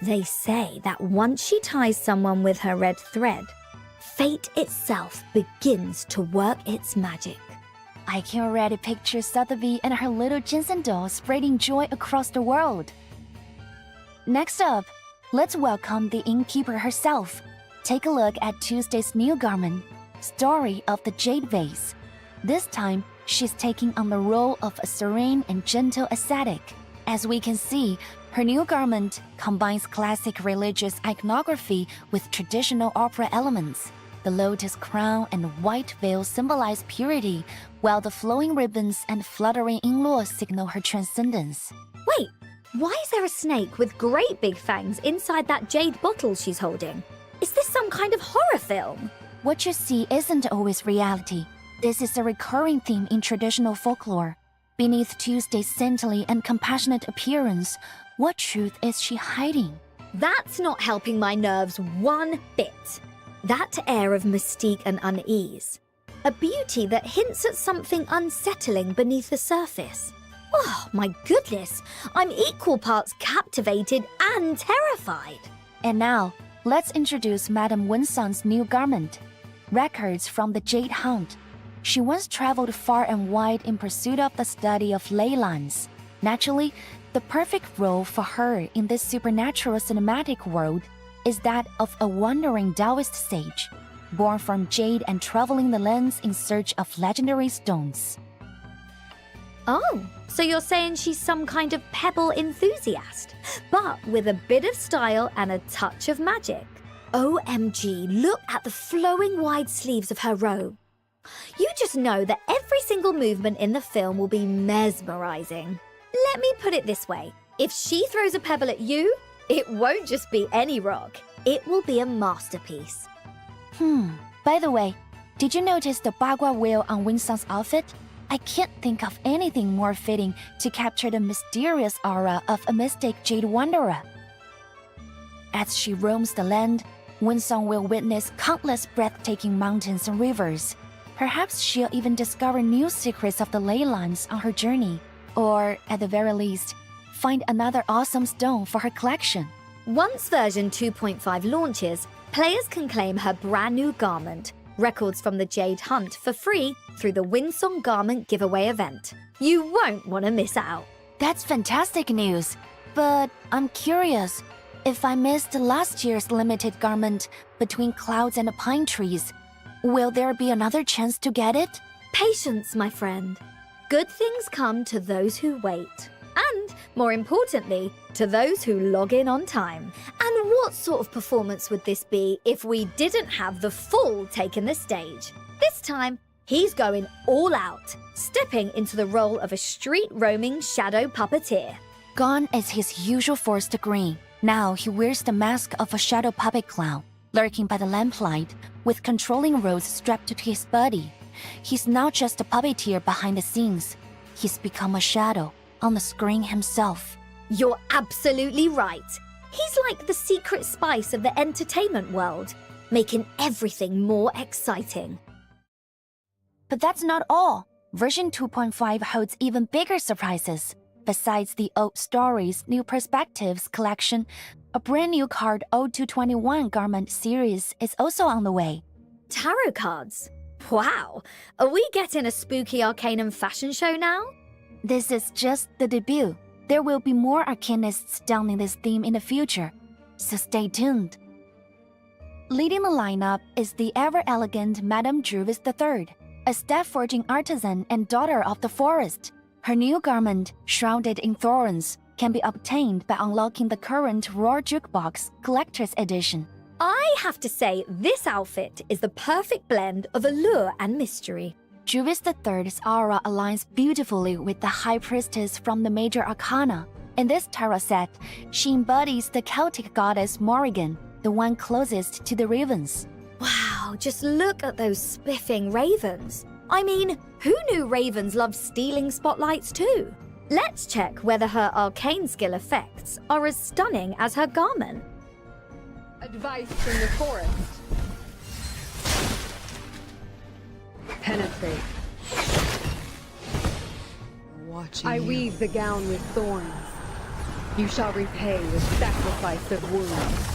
They say that once she ties someone with her red thread, fate itself begins to work its magic. I can already picture Sotheby and her little Jensen doll spreading joy across the world. Next up, let's welcome the innkeeper herself. Take a look at Tuesday's new garment, Story of the Jade Vase. This time, she's taking on the role of a serene and gentle ascetic. As we can see, her new garment combines classic religious iconography with traditional opera elements. The lotus crown and white veil symbolize purity, while the flowing ribbons and fluttering inlaws signal her transcendence. Wait, why is there a snake with great big fangs inside that jade bottle she's holding? Is this some kind of horror film? What you see isn't always reality. This is a recurring theme in traditional folklore. Beneath Tuesday's saintly and compassionate appearance, what truth is she hiding? That's not helping my nerves one bit. That air of mystique and unease. A beauty that hints at something unsettling beneath the surface. Oh, my goodness. I'm equal parts captivated and terrified. And now, let's introduce Madame Winsong's new garment. Records from the Jade Hunt. She once traveled far and wide in pursuit of the study of ley lines. Naturally, the perfect role for her in this supernatural cinematic world is that of a wandering Taoist sage, born from jade and traveling the lands in search of legendary stones. Oh, so you're saying she's some kind of pebble enthusiast, but with a bit of style and a touch of magic. OMG, look at the flowing wide sleeves of her robe. You just know that every single movement in the film will be mesmerizing. Let me put it this way. If she throws a pebble at you, it won't just be any rock. It will be a masterpiece. By the way, did you notice the bagua wheel on Winsong's outfit? I can't think of anything more fitting to capture the mysterious aura of a mystic jade wanderer. As she roams the land, Winsong will witness countless breathtaking mountains and rivers. Perhaps she'll even discover new secrets of the ley lines on her journey. Or, at the very least, find another awesome stone for her collection. Once version 2.5 launches, players can claim her brand new garment, records from the Jade Hunt, for free through the Winsong Garment Giveaway event. You won't want to miss out. That's fantastic news. But I'm curious, if I missed last year's limited garment between clouds and pine trees, will there be another chance to get it? Patience, my friend. Good things come to those who wait. And, more importantly, to those who log in on time. And what sort of performance would this be if we didn't have the Fool taking the stage? This time, he's going all out, stepping into the role of a street-roaming shadow puppeteer. Gone is his usual forced grin. Now he wears the mask of a shadow puppet clown, lurking by the lamplight, with controlling rods strapped to his body. He's not just a puppeteer behind the scenes. He's become a shadow on the screen himself. You're absolutely right. He's like the secret spice of the entertainment world, making everything more exciting. But that's not all. Version 2.5 holds even bigger surprises. Besides the Old Stories New Perspectives collection, a brand new card Ode to 21 garment series is also on the way. Tarot cards? Wow! Are we getting a spooky Arcanum fashion show now? This is just the debut. There will be more arcanists donning this theme in the future, so stay tuned. Leading the lineup is the ever-elegant Madame Druvis III, a staff-forging artisan and daughter of the forest. Her new garment, shrouded in thorns, can be obtained by unlocking the current Roar Jukebox Collector's Edition. I have to say, this outfit is the perfect blend of allure and mystery. Druvis III's aura aligns beautifully with the High Priestess from the Major Arcana. In this tarot set, she embodies the Celtic goddess Morrigan, the one closest to the ravens. Wow, just look at those spiffing ravens. I mean, who knew ravens love stealing spotlights too? Let's check whether her arcane skill effects are as stunning as her garment. Advice from the forest. Penetrate. I weave the gown with thorns. You shall repay with sacrifice of wounds.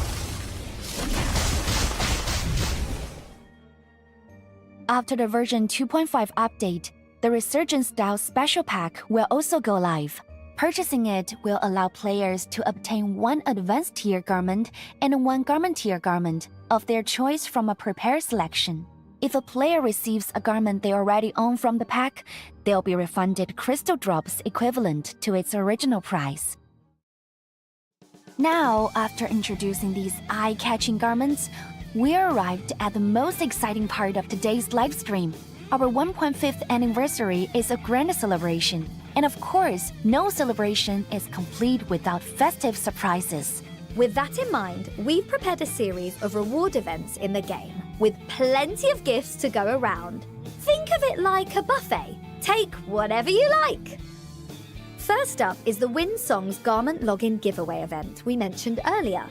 After the version 2.5 update, the Resurgence Style Special Pack will also go live. Purchasing it will allow players to obtain one Advanced Tier garment and one Garment Tier garment of their choice from a prepared selection. If a player receives a garment they already own from the pack, they'll be refunded crystal drops equivalent to its original price. Now, after introducing these eye-catching garments, we arrived at the most exciting part of today's livestream. Our 1.5th anniversary is a grand celebration, and of course, no celebration is complete without festive surprises. With that in mind, we've prepared a series of reward events in the game, with plenty of gifts to go around. Think of it like a buffet. Take whatever you like. First up is the Win Songs Garment Login Giveaway event we mentioned earlier.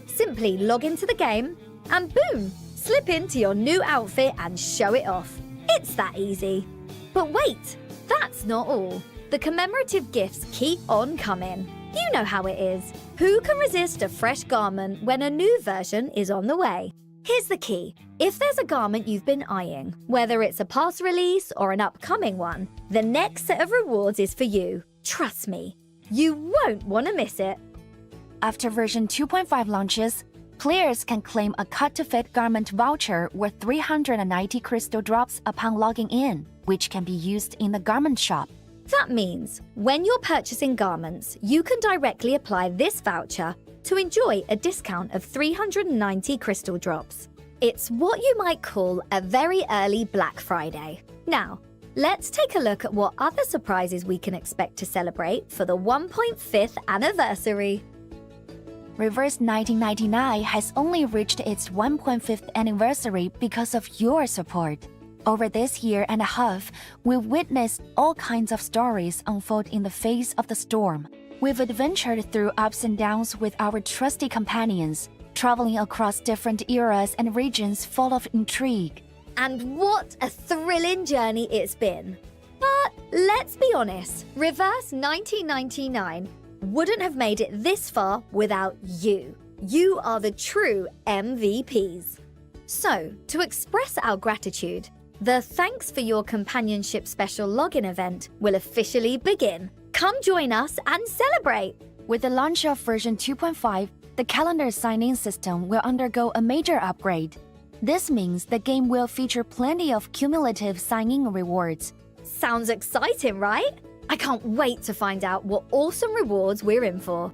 Simply log into the game, and boom, slip into your new outfit and show it off. It's that easy. But wait, that's not all. The commemorative gifts keep on coming. You know how it is. Who can resist a fresh garment when a new version is on the way? Here's the key. If there's a garment you've been eyeing, whether it's a past release or an upcoming one, the next set of rewards is for you. Trust me, you won't want to miss it. After version 2.5 launches, players can claim a cut-to-fit garment voucher worth 390 crystal drops upon logging in, which can be used in the garment shop. That means when you're purchasing garments, you can directly apply this voucher to enjoy a discount of 390 crystal drops. It's what you might call a very early Black Friday. Now, let's take a look at what other surprises we can expect to celebrate for the 1.5th anniversary. Reverse 1999 has only reached its 1.5th anniversary because of your support. Over this year and a half, we've witnessed all kinds of stories unfold in the face of the storm. We've adventured through ups and downs with our trusty companions, traveling across different eras and regions full of intrigue. And what a thrilling journey it's been. But let's be honest, Reverse 1999 wouldn't have made it this far without you. You are the true MVPs. So, to express our gratitude, the Thanks for Your Companionship special login event will officially begin. Come join us and celebrate! With the launch of version 2.5, the calendar sign-in system will undergo a major upgrade. This means the game will feature plenty of cumulative sign-in rewards. Sounds exciting, right? I can't wait to find out what awesome rewards we're in for.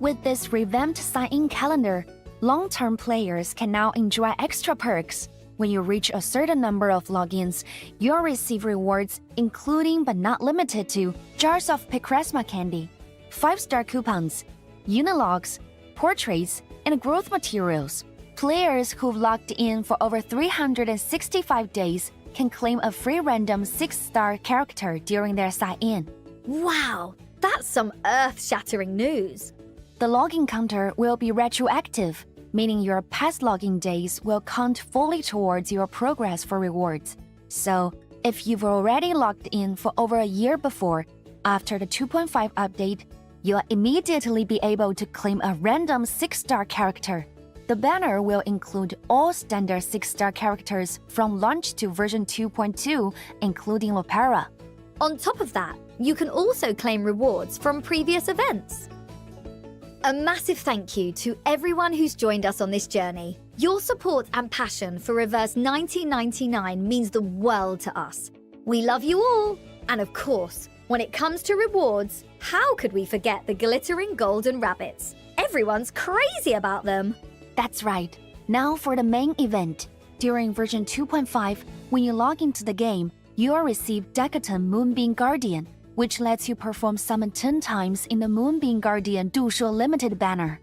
With this revamped sign-in calendar, long-term players can now enjoy extra perks. When you reach a certain number of logins, you'll receive rewards including but not limited to jars of Picresma candy, 5-star coupons, unilogs, portraits, and growth materials. Players who've logged in for over 365 days can claim a free random 6-star character during their sign-in. Wow, that's some earth-shattering news. The login counter will be retroactive, meaning your past login days will count fully towards your progress for rewards. So, if you've already logged in for over a year before, after the 2.5 update, you'll immediately be able to claim a random 6-star character. The banner will include all standard 6-star characters from launch to version 2.2, including Lopera. On top of that, you can also claim rewards from previous events. A massive thank you to everyone who's joined us on this journey. Your support and passion for Reverse 1999 means the world to us. We love you all! And of course, when it comes to rewards, how could we forget the glittering golden rabbits? Everyone's crazy about them! That's right. Now for the main event. During version 2.5, when you log into the game, you'll receive Decaton Moonbeam Guardian, which lets you perform summon 10 times in the Moonbeam Guardian Dushuo Limited banner.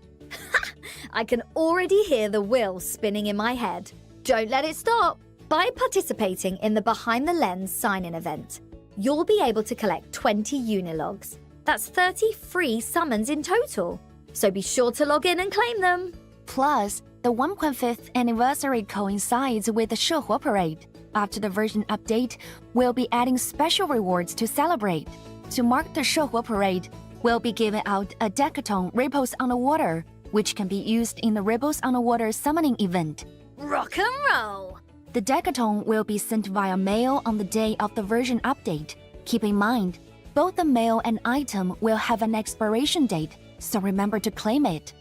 I can already hear the wheels spinning in my head. Don't let it stop! By participating in the Behind the Lens sign-in event, you'll be able to collect 20 unilogs. That's 30 free summons in total. So be sure to log in and claim them. Plus, the 1.5th anniversary coincides with the Shehuo Parade. After the version update, we'll be adding special rewards to celebrate. To mark the Shehua Parade, we'll be giving out a Decathlon Ripples on the Water, which can be used in the Ripples on the Water summoning event. Rock and roll! The Decathlon will be sent via mail on the day of the version update. Keep in mind, both the mail and item will have an expiration date, so remember to claim it.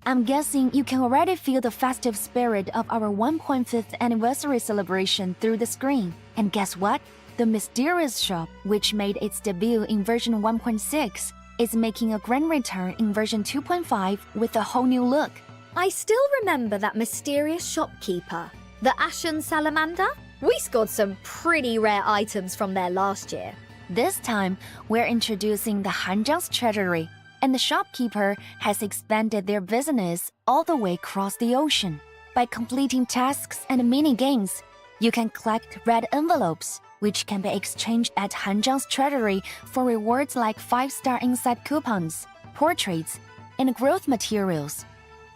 I'm guessing you can already feel the festive spirit of our 1.5th anniversary celebration through the screen. And guess what? The mysterious shop, which made its debut in version 1.6, is making a grand return in version 2.5 with a whole new look. I still remember that mysterious shopkeeper, the Ashen Salamander. We scored some pretty rare items from there last year. This time, we're introducing the Hanzhang's Treasury, and the shopkeeper has expanded their business all the way across the ocean. By completing tasks and mini-games, you can collect red envelopes, which can be exchanged at Hanzhang's Treasury for rewards like 5-star inside coupons, portraits, and growth materials.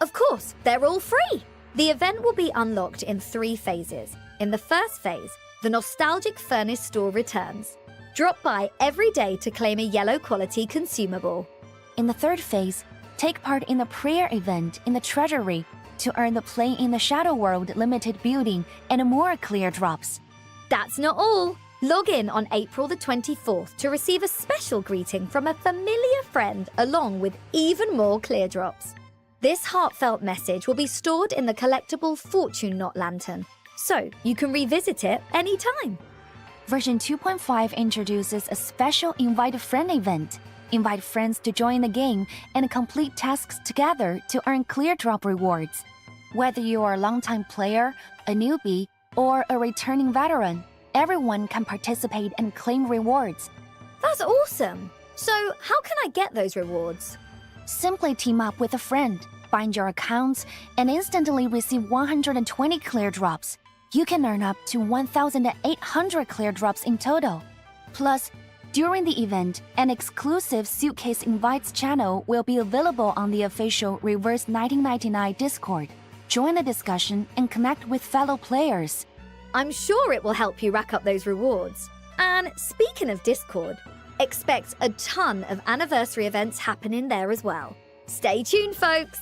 Of course, they're all free! The event will be unlocked in 3 phases. In the first phase, the nostalgic furnace store returns. Drop by every day to claim a yellow quality consumable. In the third phase, take part in the prayer event in the Treasury to earn the Play in the Shadow World limited building and more clear drops. That's not all! Log in on April the 24th to receive a special greeting from a familiar friend along with even more clear drops. This heartfelt message will be stored in the collectible Fortune Knot Lantern, so you can revisit it anytime. Version 2.5 introduces a special Invite a Friend event. Invite friends to join the game and complete tasks together to earn clear drop rewards. Whether you are a longtime player, a newbie, or a returning veteran, everyone can participate and claim rewards. That's awesome! So how can I get those rewards? Simply team up with a friend, find your accounts, and instantly receive 120 clear drops. You can earn up to 1,800 clear drops in total. Plus, during the event, an exclusive Suitcase Invites channel will be available on the official Reverse 1999 Discord. Join the discussion and connect with fellow players. I'm sure it will help you rack up those rewards. And speaking of Discord, expect a ton of anniversary events happening there as well. Stay tuned, folks!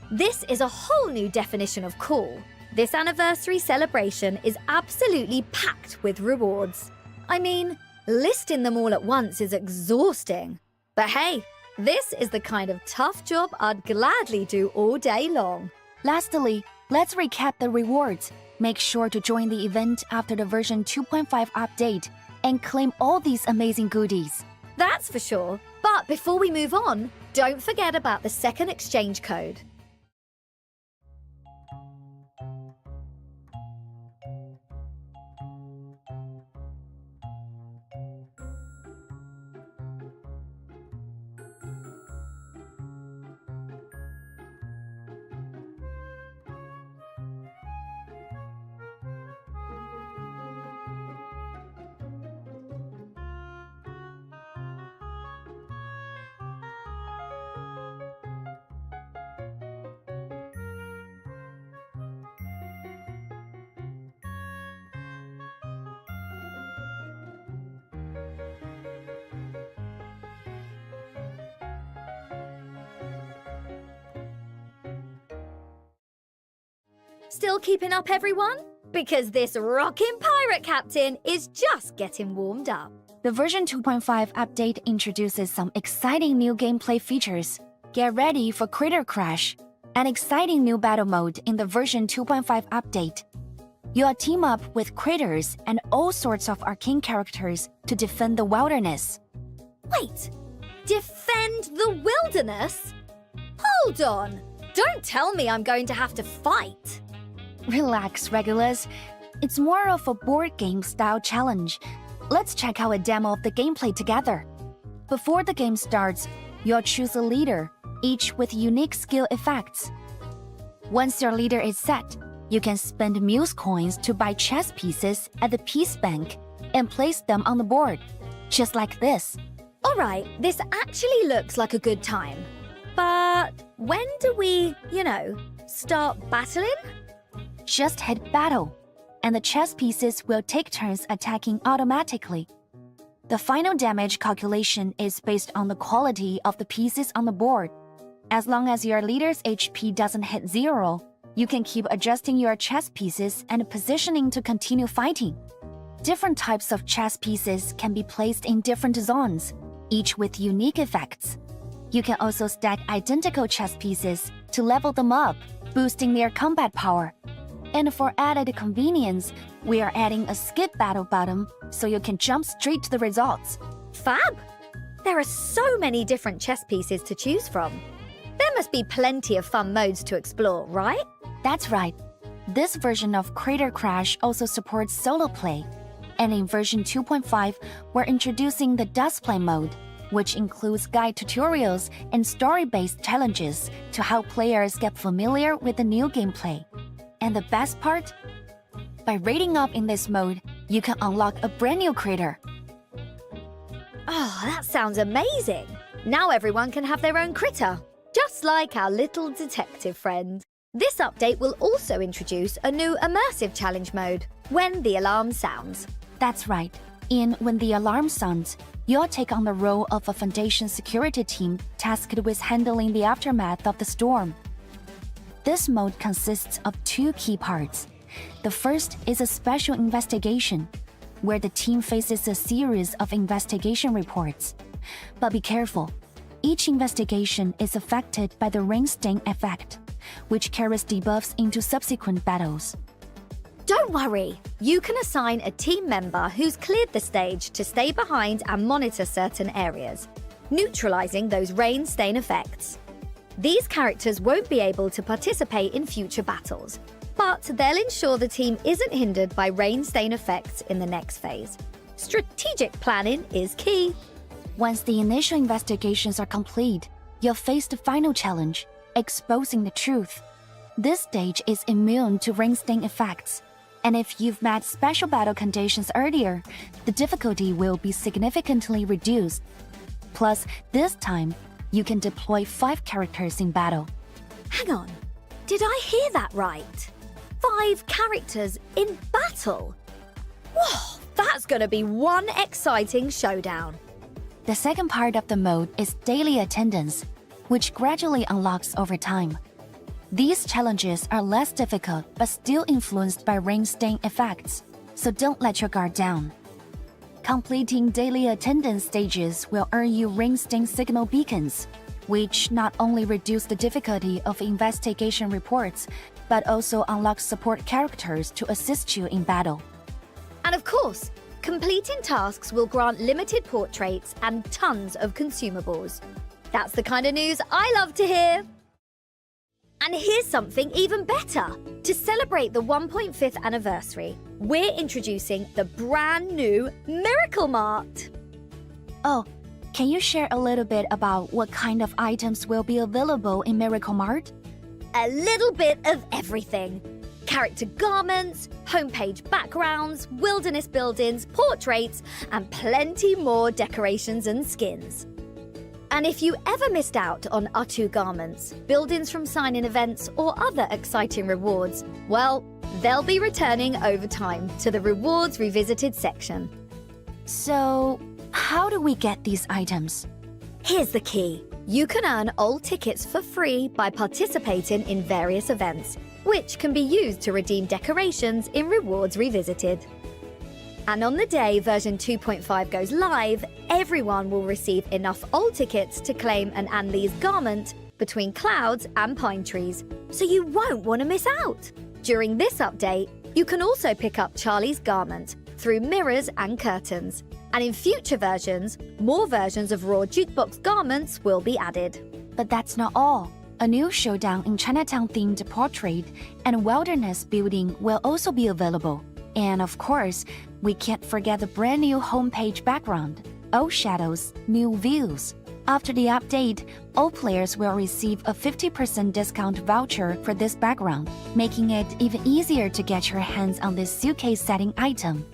This is a whole new definition of cool. This anniversary celebration is absolutely packed with rewards. I mean, listing them all at once is exhausting. But hey, this is the kind of tough job I'd gladly do all day long. Lastly, let's recap the rewards. Make sure to join the event after the version 2.5 update and claim all these amazing goodies. That's for sure. But before we move on, don't forget about the second exchange code. Still keeping up, everyone? Because this rockin' pirate captain is just getting warmed up. The version 2.5 update introduces some exciting new gameplay features. Get ready for Critter Crash, an exciting new battle mode in the version 2.5 update. You'll team up with critters and all sorts of arcane characters to defend the wilderness. Wait, defend the wilderness? Hold on! Don't tell me I'm going to have to fight! Relax, Regulus. It's more of a board game style challenge. Let's check out a demo of the gameplay together. Before the game starts, you'll choose a leader, each with unique skill effects. Once your leader is set, you can spend Muse coins to buy chess pieces at the Peace Bank and place them on the board, just like this. Alright, this actually looks like a good time. But when do we, start battling? Just hit battle, and the chess pieces will take turns attacking automatically. The final damage calculation is based on the quality of the pieces on the board. As long as your leader's HP doesn't hit 0, you can keep adjusting your chess pieces and positioning to continue fighting. Different types of chess pieces can be placed in different zones, each with unique effects. You can also stack identical chess pieces to level them up, boosting their combat power. And for added convenience, we are adding a skip battle button so you can jump straight to the results. Fab! There are so many different chess pieces to choose from. There must be plenty of fun modes to explore, right? That's right. This version of Crater Crash also supports solo play. And in version 2.5, we're introducing the Dust Play mode, which includes guide tutorials and story-based challenges to help players get familiar with the new gameplay. And the best part? By rating up in this mode, you can unlock a brand new crater. Oh, that sounds amazing! Now everyone can have their own critter, just like our little detective friend. This update will also introduce a new immersive challenge mode, When the Alarm Sounds. That's right. In When the Alarm Sounds, you'll take on the role of a Foundation security team tasked with handling the aftermath of the storm. This mode consists of 2 key parts. The first is a special investigation, where the team faces a series of investigation reports. But be careful. Each investigation is affected by the rain stain effect, which carries debuffs into subsequent battles. Don't worry, you can assign a team member who's cleared the stage to stay behind and monitor certain areas, neutralizing those rain stain effects. These characters won't be able to participate in future battles, but they'll ensure the team isn't hindered by rain stain effects in the next phase. Strategic planning is key. Once the initial investigations are complete, you'll face the final challenge, exposing the truth. This stage is immune to rain stain effects, and if you've met special battle conditions earlier, the difficulty will be significantly reduced. Plus, this time, you can deploy 5 characters in battle. Hang on, did I hear that right? 5 characters in battle? Whoa, that's gonna be one exciting showdown. The second part of the mode is Daily Attendance, which gradually unlocks over time. These challenges are less difficult but still influenced by rain stain effects, so don't let your guard down. Completing daily attendance stages will earn you rain stain signal beacons, which not only reduce the difficulty of investigation reports, but also unlock support characters to assist you in battle. And of course, completing tasks will grant limited portraits and tons of consumables. That's the kind of news I love to hear. And here's something even better. To celebrate the 1.5th anniversary, we're introducing the brand new Miracle Mart. Oh, can you share a little bit about what kind of items will be available in Miracle Mart? A little bit of everything. Character garments, homepage backgrounds, wilderness buildings, portraits, and plenty more decorations and skins. And if you ever missed out on Utu garments, buildings from sign-in events, or other exciting rewards, well, they'll be returning over time to the Rewards Revisited section. So, how do we get these items? Here's the key. You can earn old tickets for free by participating in various events, which can be used to redeem decorations in Rewards Revisited. And on the day version 2.5 goes live, everyone will receive enough old tickets to claim an Anli's garment between clouds and pine trees, so you won't want to miss out. During this update, you can also pick up Charlie's garment through mirrors and curtains. And in future versions, more versions of Raw Jukebox garments will be added. But that's not all. A new showdown in Chinatown-themed portrait and wilderness building will also be available. And of course, we can't forget the brand new homepage background, Old Shadows, New Views. After the update, all players will receive a 50% discount voucher for this background, making it even easier to get your hands on this suitcase setting item.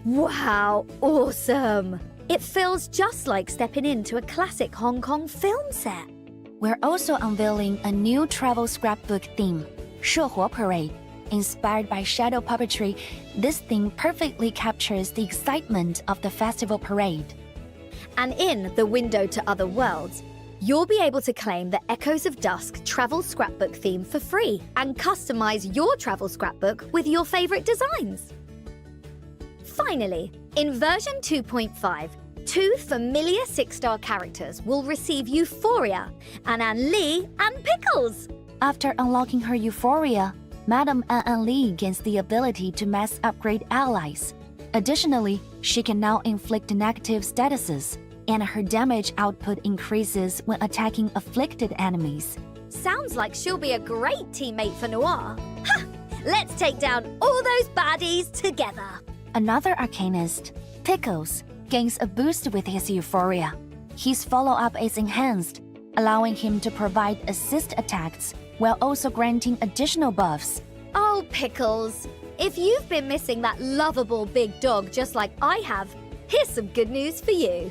Wow, awesome! It feels just like stepping into a classic Hong Kong film set. We're also unveiling a new travel scrapbook theme, 社火 Parade. Inspired by shadow puppetry, this theme perfectly captures the excitement of the festival parade. And in the Window to Other Worlds, you'll be able to claim the Echoes of Dusk travel scrapbook theme for free and customize your travel scrapbook with your favorite designs. Finally, in version 2.5, 2 familiar 6-star characters will receive Euphoria and Anne Lee and Pickles. After unlocking her Euphoria, Madame Anne Lee gains the ability to mass upgrade allies. Additionally, she can now inflict negative statuses, and her damage output increases when attacking afflicted enemies. Sounds like she'll be a great teammate for Noire. Ha! Let's take down all those baddies together. Another Arcanist, Pickles, gains a boost with his Euphoria. His follow-up is enhanced, allowing him to provide assist attacks while also granting additional buffs. Oh, Pickles, if you've been missing that lovable big dog just like I have, here's some good news for you.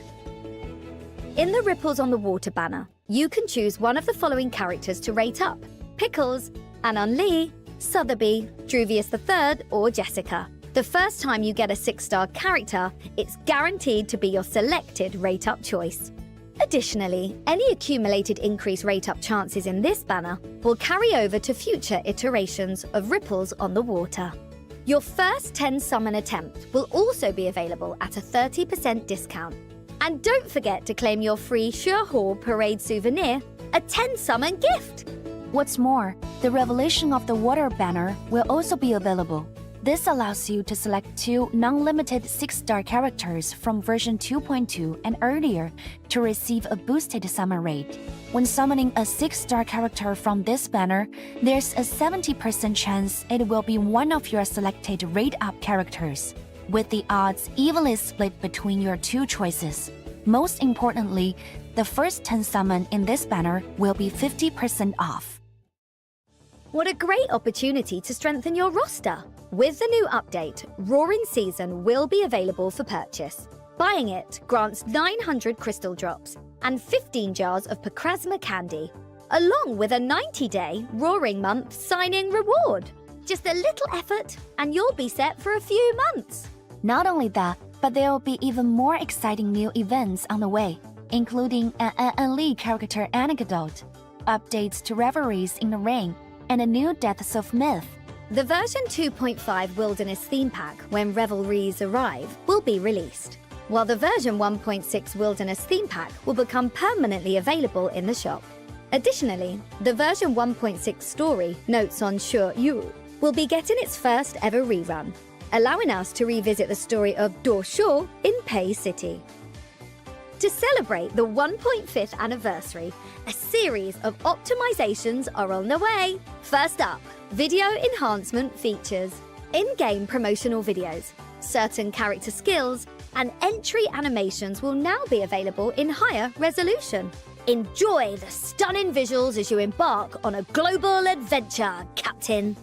In the Ripples on the Water banner, you can choose one of the following characters to rate up: Pickles, Anne Lee, Sotheby, Druvius III, or Jessica. The first time you get a 6-star character, it's guaranteed to be your selected rate-up choice. Additionally, any accumulated increased rate-up chances in this banner will carry over to future iterations of Ripples on the Water. Your first 10 summon attempt will also be available at a 30% discount. And don't forget to claim your free Sure Hall Parade souvenir, a 10 summon gift! What's more, the Revelation of the Water banner will also be available. This allows you to select 2 non-limited 6-star characters from version 2.2 and earlier to receive a boosted summon rate. When summoning a 6-star character from this banner, there's a 70% chance it will be one of your selected rate-up characters, with the odds evenly split between your 2 choices. Most importantly, the first 10 summon in this banner will be 50% off. What a great opportunity to strengthen your roster! With the new update, Roaring Season will be available for purchase. Buying it grants 900 crystal drops and 15 jars of Pacrasma candy, along with a 90-day Roaring Month sign-in reward. Just a little effort and you'll be set for a few months. Not only that, but there will be even more exciting new events on the way, including an Anne Lee character anecdote, updates to Reveries in the Rain, and a new Deaths of Myth. The version 2.5 Wilderness theme pack, when Revelries arrive, will be released, while the version 1.6 Wilderness theme pack will become permanently available in the shop. Additionally, the version 1.6 story, Notes on Sure Yu, will be getting its first ever rerun, allowing us to revisit the story of Do Shu in Pei City. To celebrate the 1.5th anniversary, a series of optimizations are on the way. First up, video enhancement features, in-game promotional videos, certain character skills, and entry animations will now be available in higher resolution. Enjoy the stunning visuals as you embark on a global adventure, Captain.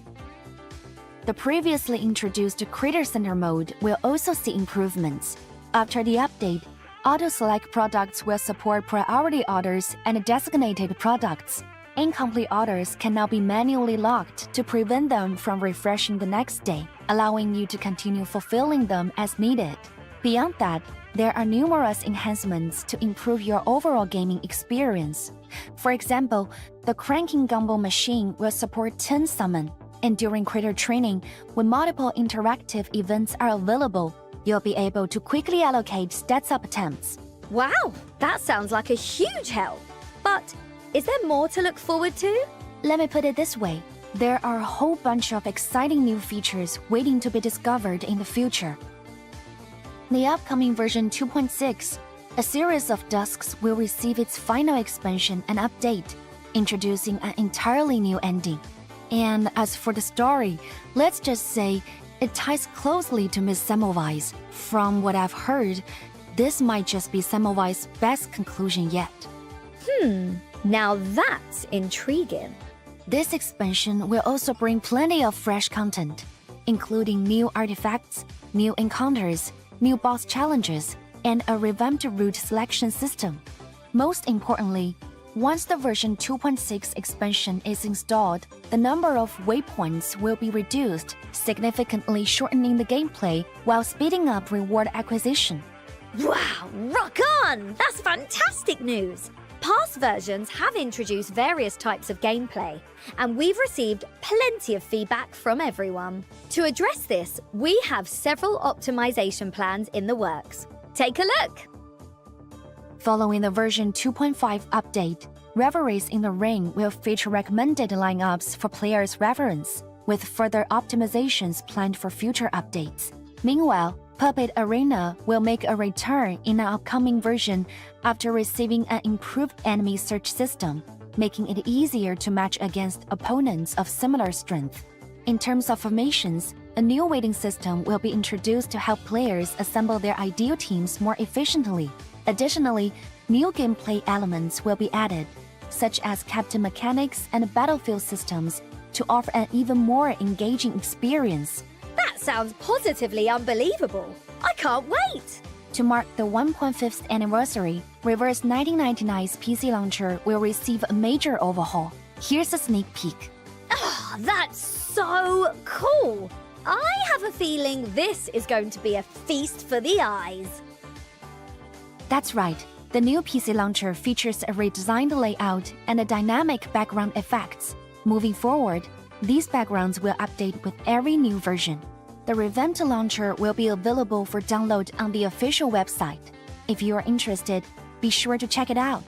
The previously introduced Creator Center mode will also see improvements. After the update, auto-select products will support priority orders and designated products. Incomplete orders can now be manually locked to prevent them from refreshing the next day, allowing you to continue fulfilling them as needed. Beyond that, there are numerous enhancements to improve your overall gaming experience. For example, the Cranking Gumball machine will support 10 summon, and during creator training, when multiple interactive events are available, you'll be able to quickly allocate stats-up attempts. Wow, that sounds like a huge help! But is there more to look forward to? Let me put it this way. There are a whole bunch of exciting new features waiting to be discovered in the future. The upcoming version 2.6, a series of Dusks will receive its final expansion and update, introducing an entirely new ending. And as for the story, let's just say it ties closely to Miss Semmelweis. From what I've heard, this might just be Semmelweis' best conclusion yet. Now that's intriguing. This expansion will also bring plenty of fresh content, including new artifacts, new encounters, new boss challenges, and a revamped route selection system. Most importantly, once the version 2.6 expansion is installed, the number of waypoints will be reduced, significantly shortening the gameplay while speeding up reward acquisition. Wow, rock on! That's fantastic news! Past versions have introduced various types of gameplay, and we've received plenty of feedback from everyone. To address this, we have several optimization plans in the works. Take a look! Following the version 2.5 update, Reveries in the Ring will feature recommended lineups for players' reference, with further optimizations planned for future updates. Meanwhile, Puppet Arena will make a return in an upcoming version after receiving an improved enemy search system, making it easier to match against opponents of similar strength. In terms of formations, a new weighting system will be introduced to help players assemble their ideal teams more efficiently. Additionally, new gameplay elements will be added, such as captain mechanics and battlefield systems, to offer an even more engaging experience. That sounds positively unbelievable. I can't wait! To mark the 1.5th anniversary, Reverse 1999's PC launcher will receive a major overhaul. Here's a sneak peek. Oh, that's so cool! I have a feeling this is going to be a feast for the eyes. That's right. The new PC launcher features a redesigned layout and a dynamic background effects. Moving forward, these backgrounds will update with every new version. The revamped launcher will be available for download on the official website. If you are interested, be sure to check it out.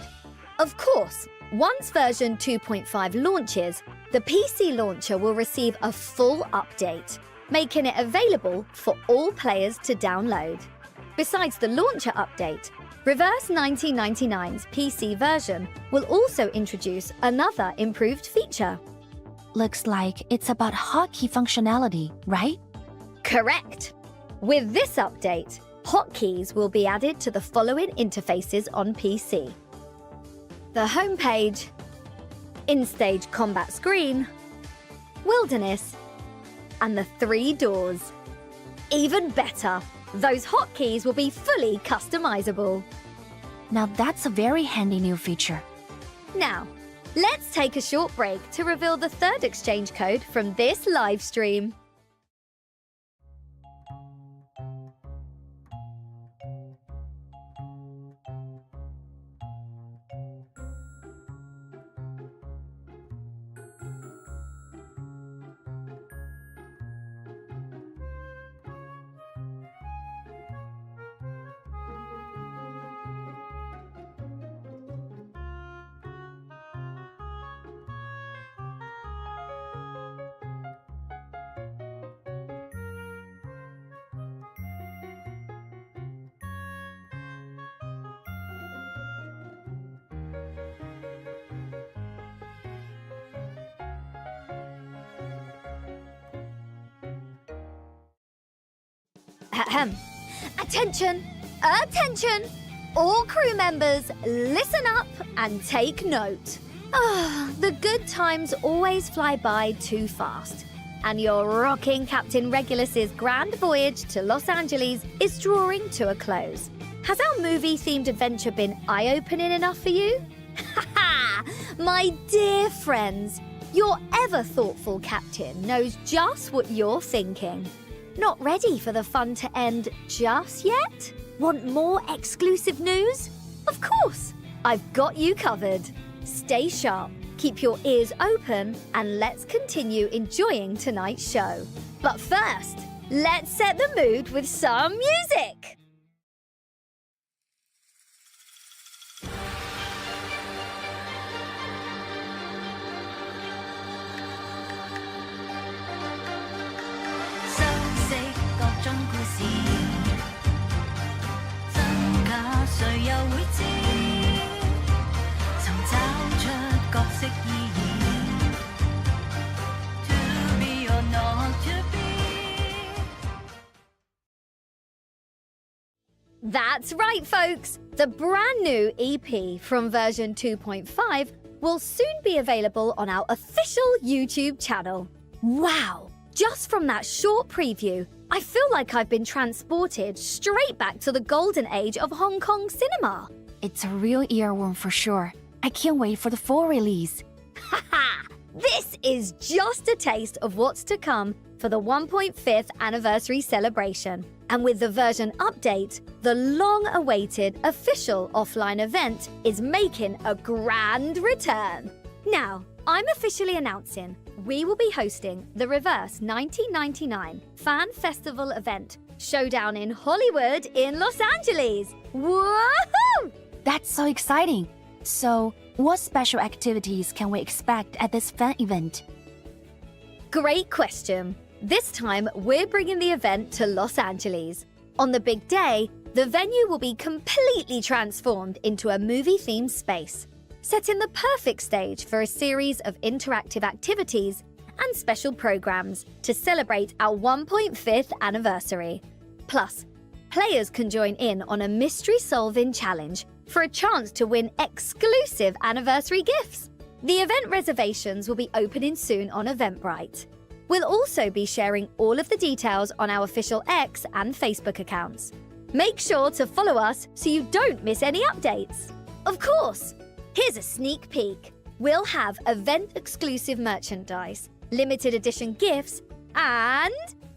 Of course, once version 2.5 launches, the PC launcher will receive a full update, making it available for all players to download. Besides the launcher update, Reverse 1999's PC version will also introduce another improved feature. Looks like it's about hotkey functionality, right? Correct! With this update, hotkeys will be added to the following interfaces on PC: the homepage, in-stage combat screen, wilderness, and the 3 doors. Even better, those hotkeys will be fully customizable. Now that's a very handy new feature. Now, let's take a short break to reveal the 3rd exchange code from this live stream. Ahem. Attention! Attention! All crew members, listen up and take note. The good times always fly by too fast, and your rocking Captain Regulus's grand voyage to Los Angeles is drawing to a close. Has our movie-themed adventure been eye-opening enough for you? Ha! My dear friends, your ever-thoughtful captain knows just what you're thinking. Not ready for the fun to end just yet? Want more exclusive news? Of course, I've got you covered. Stay sharp, keep your ears open, and let's continue enjoying tonight's show. But first, let's set the mood with some music! That's right, folks! The brand new EP from version 2.5 will soon be available on our official YouTube channel. Wow! Just from that short preview, I feel like I've been transported straight back to the golden age of Hong Kong cinema. It's a real earworm for sure. I can't wait for the full release. Haha! This is just a taste of what's to come for the 1.5th anniversary celebration. And with the version update, the long-awaited official offline event is making a grand return. Now, I'm officially announcing we will be hosting the Reverse 1999 Fan Festival event showdown in Hollywood in Los Angeles. Woohoo! That's so exciting. So, what special activities can we expect at this fan event? Great question. This time, we're bringing the event to Los Angeles. On the big day, the venue will be completely transformed into a movie-themed space, setting the perfect stage for a series of interactive activities and special programs to celebrate our 1.5th anniversary. Plus, players can join in on a mystery-solving challenge for a chance to win exclusive anniversary gifts. The event reservations will be opening soon on Eventbrite. We'll also be sharing all of the details on our official X and Facebook accounts. Make sure to follow us so you don't miss any updates. Of course, here's a sneak peek. We'll have event-exclusive merchandise, limited edition gifts, and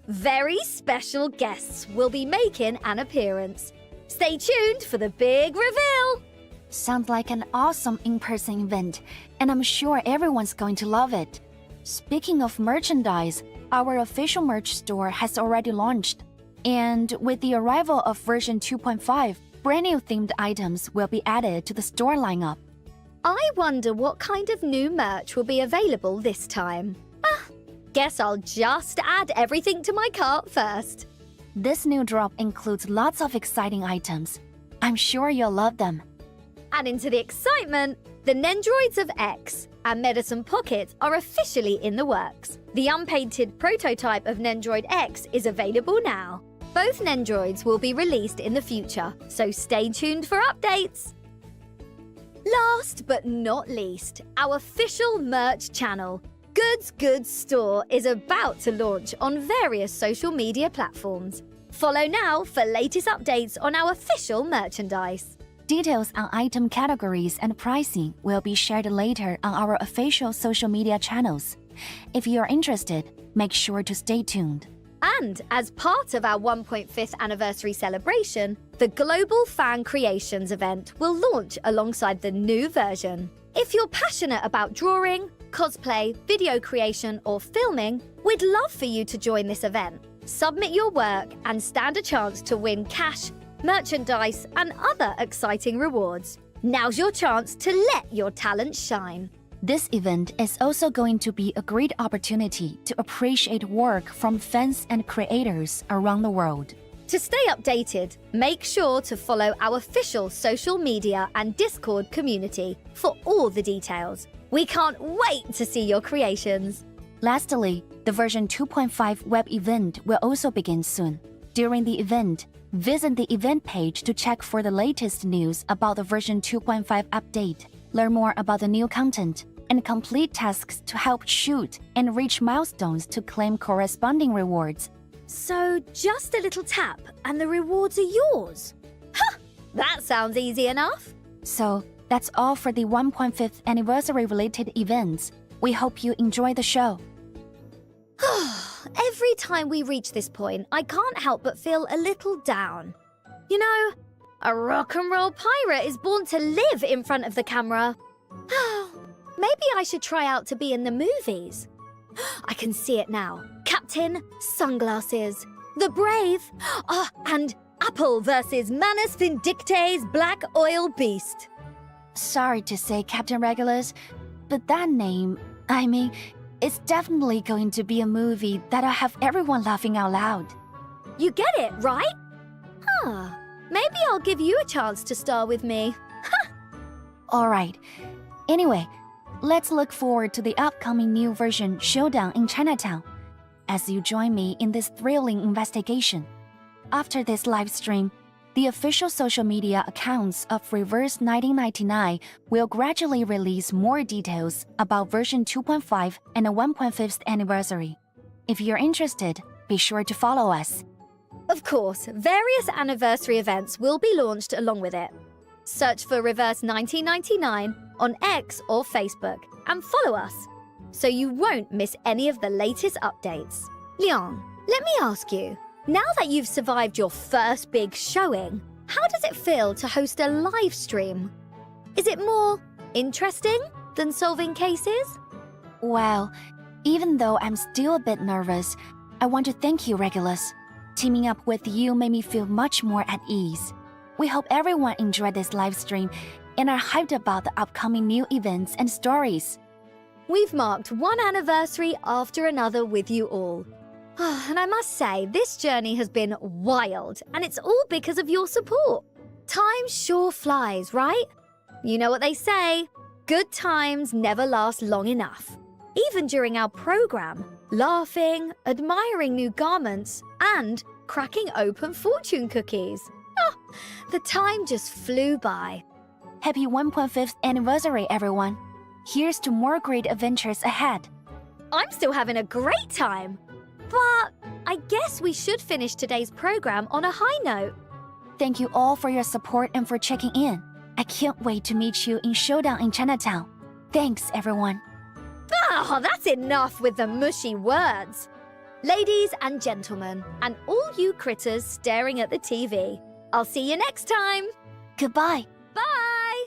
very special guests will be making an appearance. Stay tuned for the big reveal! Sounds like an awesome in-person event, and I'm sure everyone's going to love it. Speaking of merchandise, our official merch store has already launched. And with the arrival of version 2.5, brand new themed items will be added to the store lineup. I wonder what kind of new merch will be available this time. Guess I'll just add everything to my cart first. This new drop includes lots of exciting items. I'm sure you'll love them. Adding to the excitement, the Nendroids of X and Medicine Pocket are officially in the works. The unpainted prototype of Nendroid X is available now. Both Nendroids will be released in the future, so stay tuned for updates. Last but not least, our official merch channel, Goods Store, is about to launch on various social media platforms. Follow now for latest updates on our official merchandise. Details on item categories and pricing will be shared later on our official social media channels. If you're interested, make sure to stay tuned. And as part of our 1.5th anniversary celebration, the Global Fan Creations event will launch alongside the new version. If you're passionate about drawing, cosplay, video creation, or filming, we'd love for you to join this event. Submit your work and stand a chance to win cash, merchandise, and other exciting rewards. Now's your chance to let your talent shine. This event is also going to be a great opportunity to appreciate work from fans and creators around the world. To stay updated, make sure to follow our official social media and Discord community for all the details. We can't wait to see your creations. Lastly, the version 2.5 web event will also begin soon. During the event, visit the event page to check for the latest news about the version 2.5 update, learn more about the new content, and complete tasks to help shoot and reach milestones to claim corresponding rewards. So just a little tap and the rewards are yours? Huh! That sounds easy enough. So that's all for the 1.5th anniversary related events. We hope you enjoy the show. Every time we reach this point, I can't help but feel a little down. You know, a rock and roll pirate is born to live in front of the camera. Maybe I should try out to be in the movies. I can see it now. Captain, sunglasses, the brave, and Apple versus Manus Vindicte's Black Oil Beast. Sorry to say, Captain Regulus, but that name, it's definitely going to be a movie that'll have everyone laughing out loud. You get it, right? Maybe I'll give you a chance to star with me. Alright. Anyway, let's look forward to the upcoming new version Showdown in Chinatown as you join me in this thrilling investigation. After this live stream, the official social media accounts of Reverse 1999 will gradually release more details about version 2.5 and the 1.5th anniversary. If you're interested, be sure to follow us. Of course, various anniversary events will be launched along with it. Search for Reverse 1999 on X or Facebook and follow us so you won't miss any of the latest updates. Leon, let me ask you, Now that you've survived your first big showing, how does it feel to host a live stream? Is it more interesting than solving cases? Well, even though I'm still a bit nervous, I want to thank you, Regulus. Teaming up with you made me feel much more at ease. We hope everyone enjoyed this live stream and are hyped about the upcoming new events and stories. We've marked one anniversary after another with you all. And I must say, this journey has been wild, and it's all because of your support. Time sure flies, right? You know what they say, good times never last long enough. Even during our program, laughing, admiring new garments, and cracking open fortune cookies. The time just flew by. Happy 1.5th anniversary, everyone. Here's to more great adventures ahead. I'm still having a great time. But I guess we should finish today's program on a high note. Thank you all for your support and for checking in. I can't wait to meet you in Showdown in Chinatown. Thanks, everyone. Oh, that's enough with the mushy words. Ladies and gentlemen, and all you critters staring at the TV, I'll see you next time. Goodbye. Bye.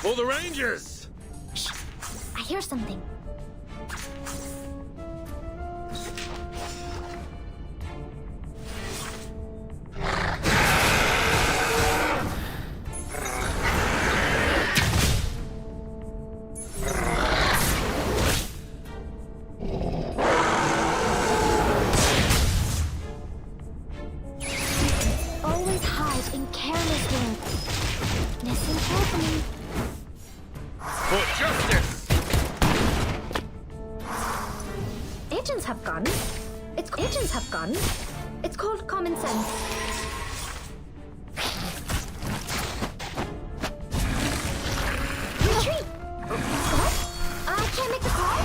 For the Rangers! Shh! I hear something. Always hide in careless work. Listen carefully. For justice! Agents have guns. It's called common sense. Retreat! What? I can't make the call?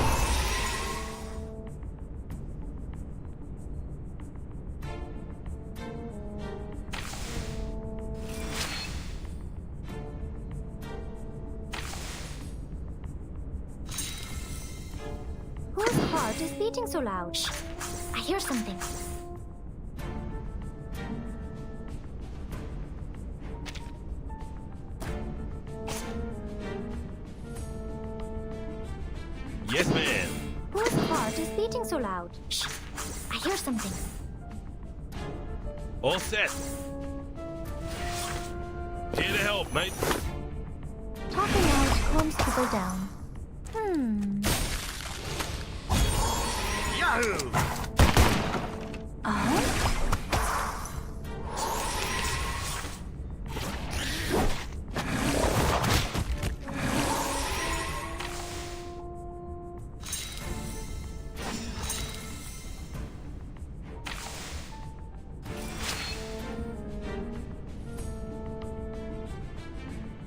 Whose heart is beating so loud? Shh. I hear something. Yes, ma'am. Whose heart is beating so loud? Shh. I hear something. All set. Here to help, mate. Talking out calms people down. Yahoo! Oh?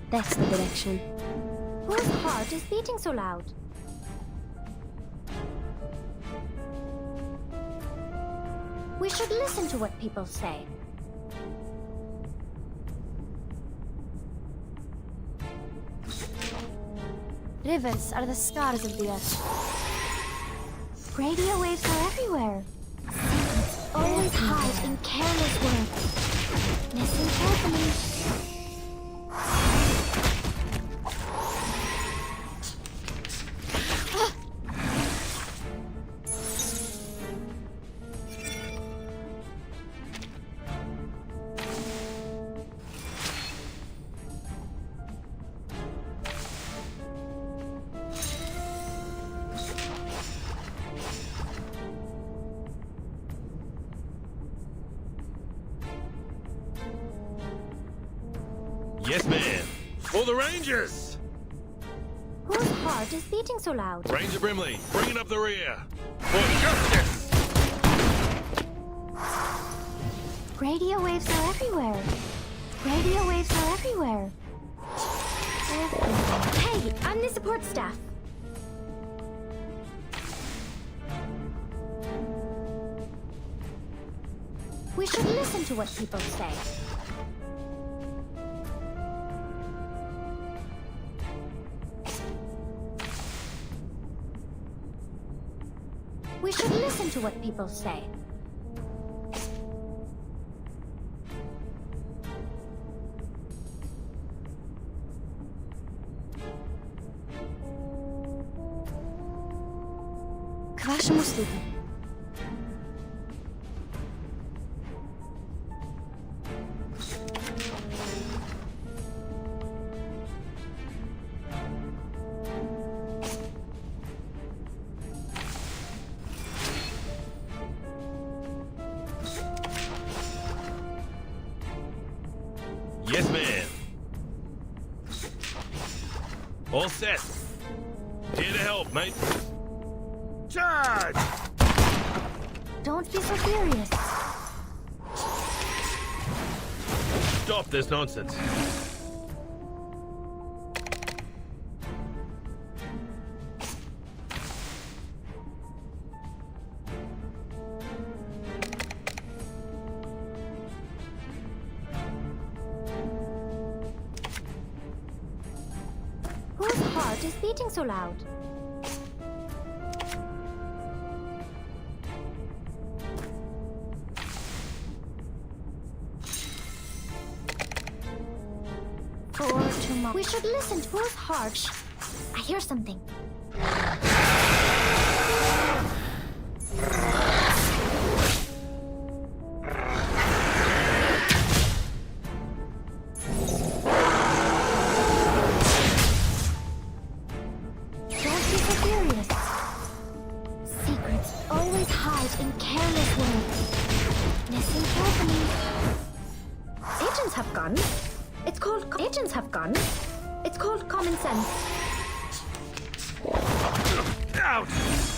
That's the direction. Whose heart is beating so loud? We should listen to what people say. Rivers are the scars of the earth. Radio waves are everywhere. Always hide in careless work. Listen carefully. Yes, ma'am. For the Rangers! Whose heart is beating so loud? Ranger Brimley, bringing up the rear. For justice! Radio waves are everywhere. Radio waves are everywhere. Hey, I'm the support staff. We should listen to what people say. We should listen to what people say. К вашим услугам. Yes, ma'am. All set. Here to help, mate. Charge! Don't be so furious. Stop this nonsense. Whose heart is beating so loud? For tomorrow. We should listen to who's harsh. I hear something. Don't be so furious. Secrets always hide in careless words. Listen carefully. Agents have guns. It's called agents have guns. It's called common sense. Out!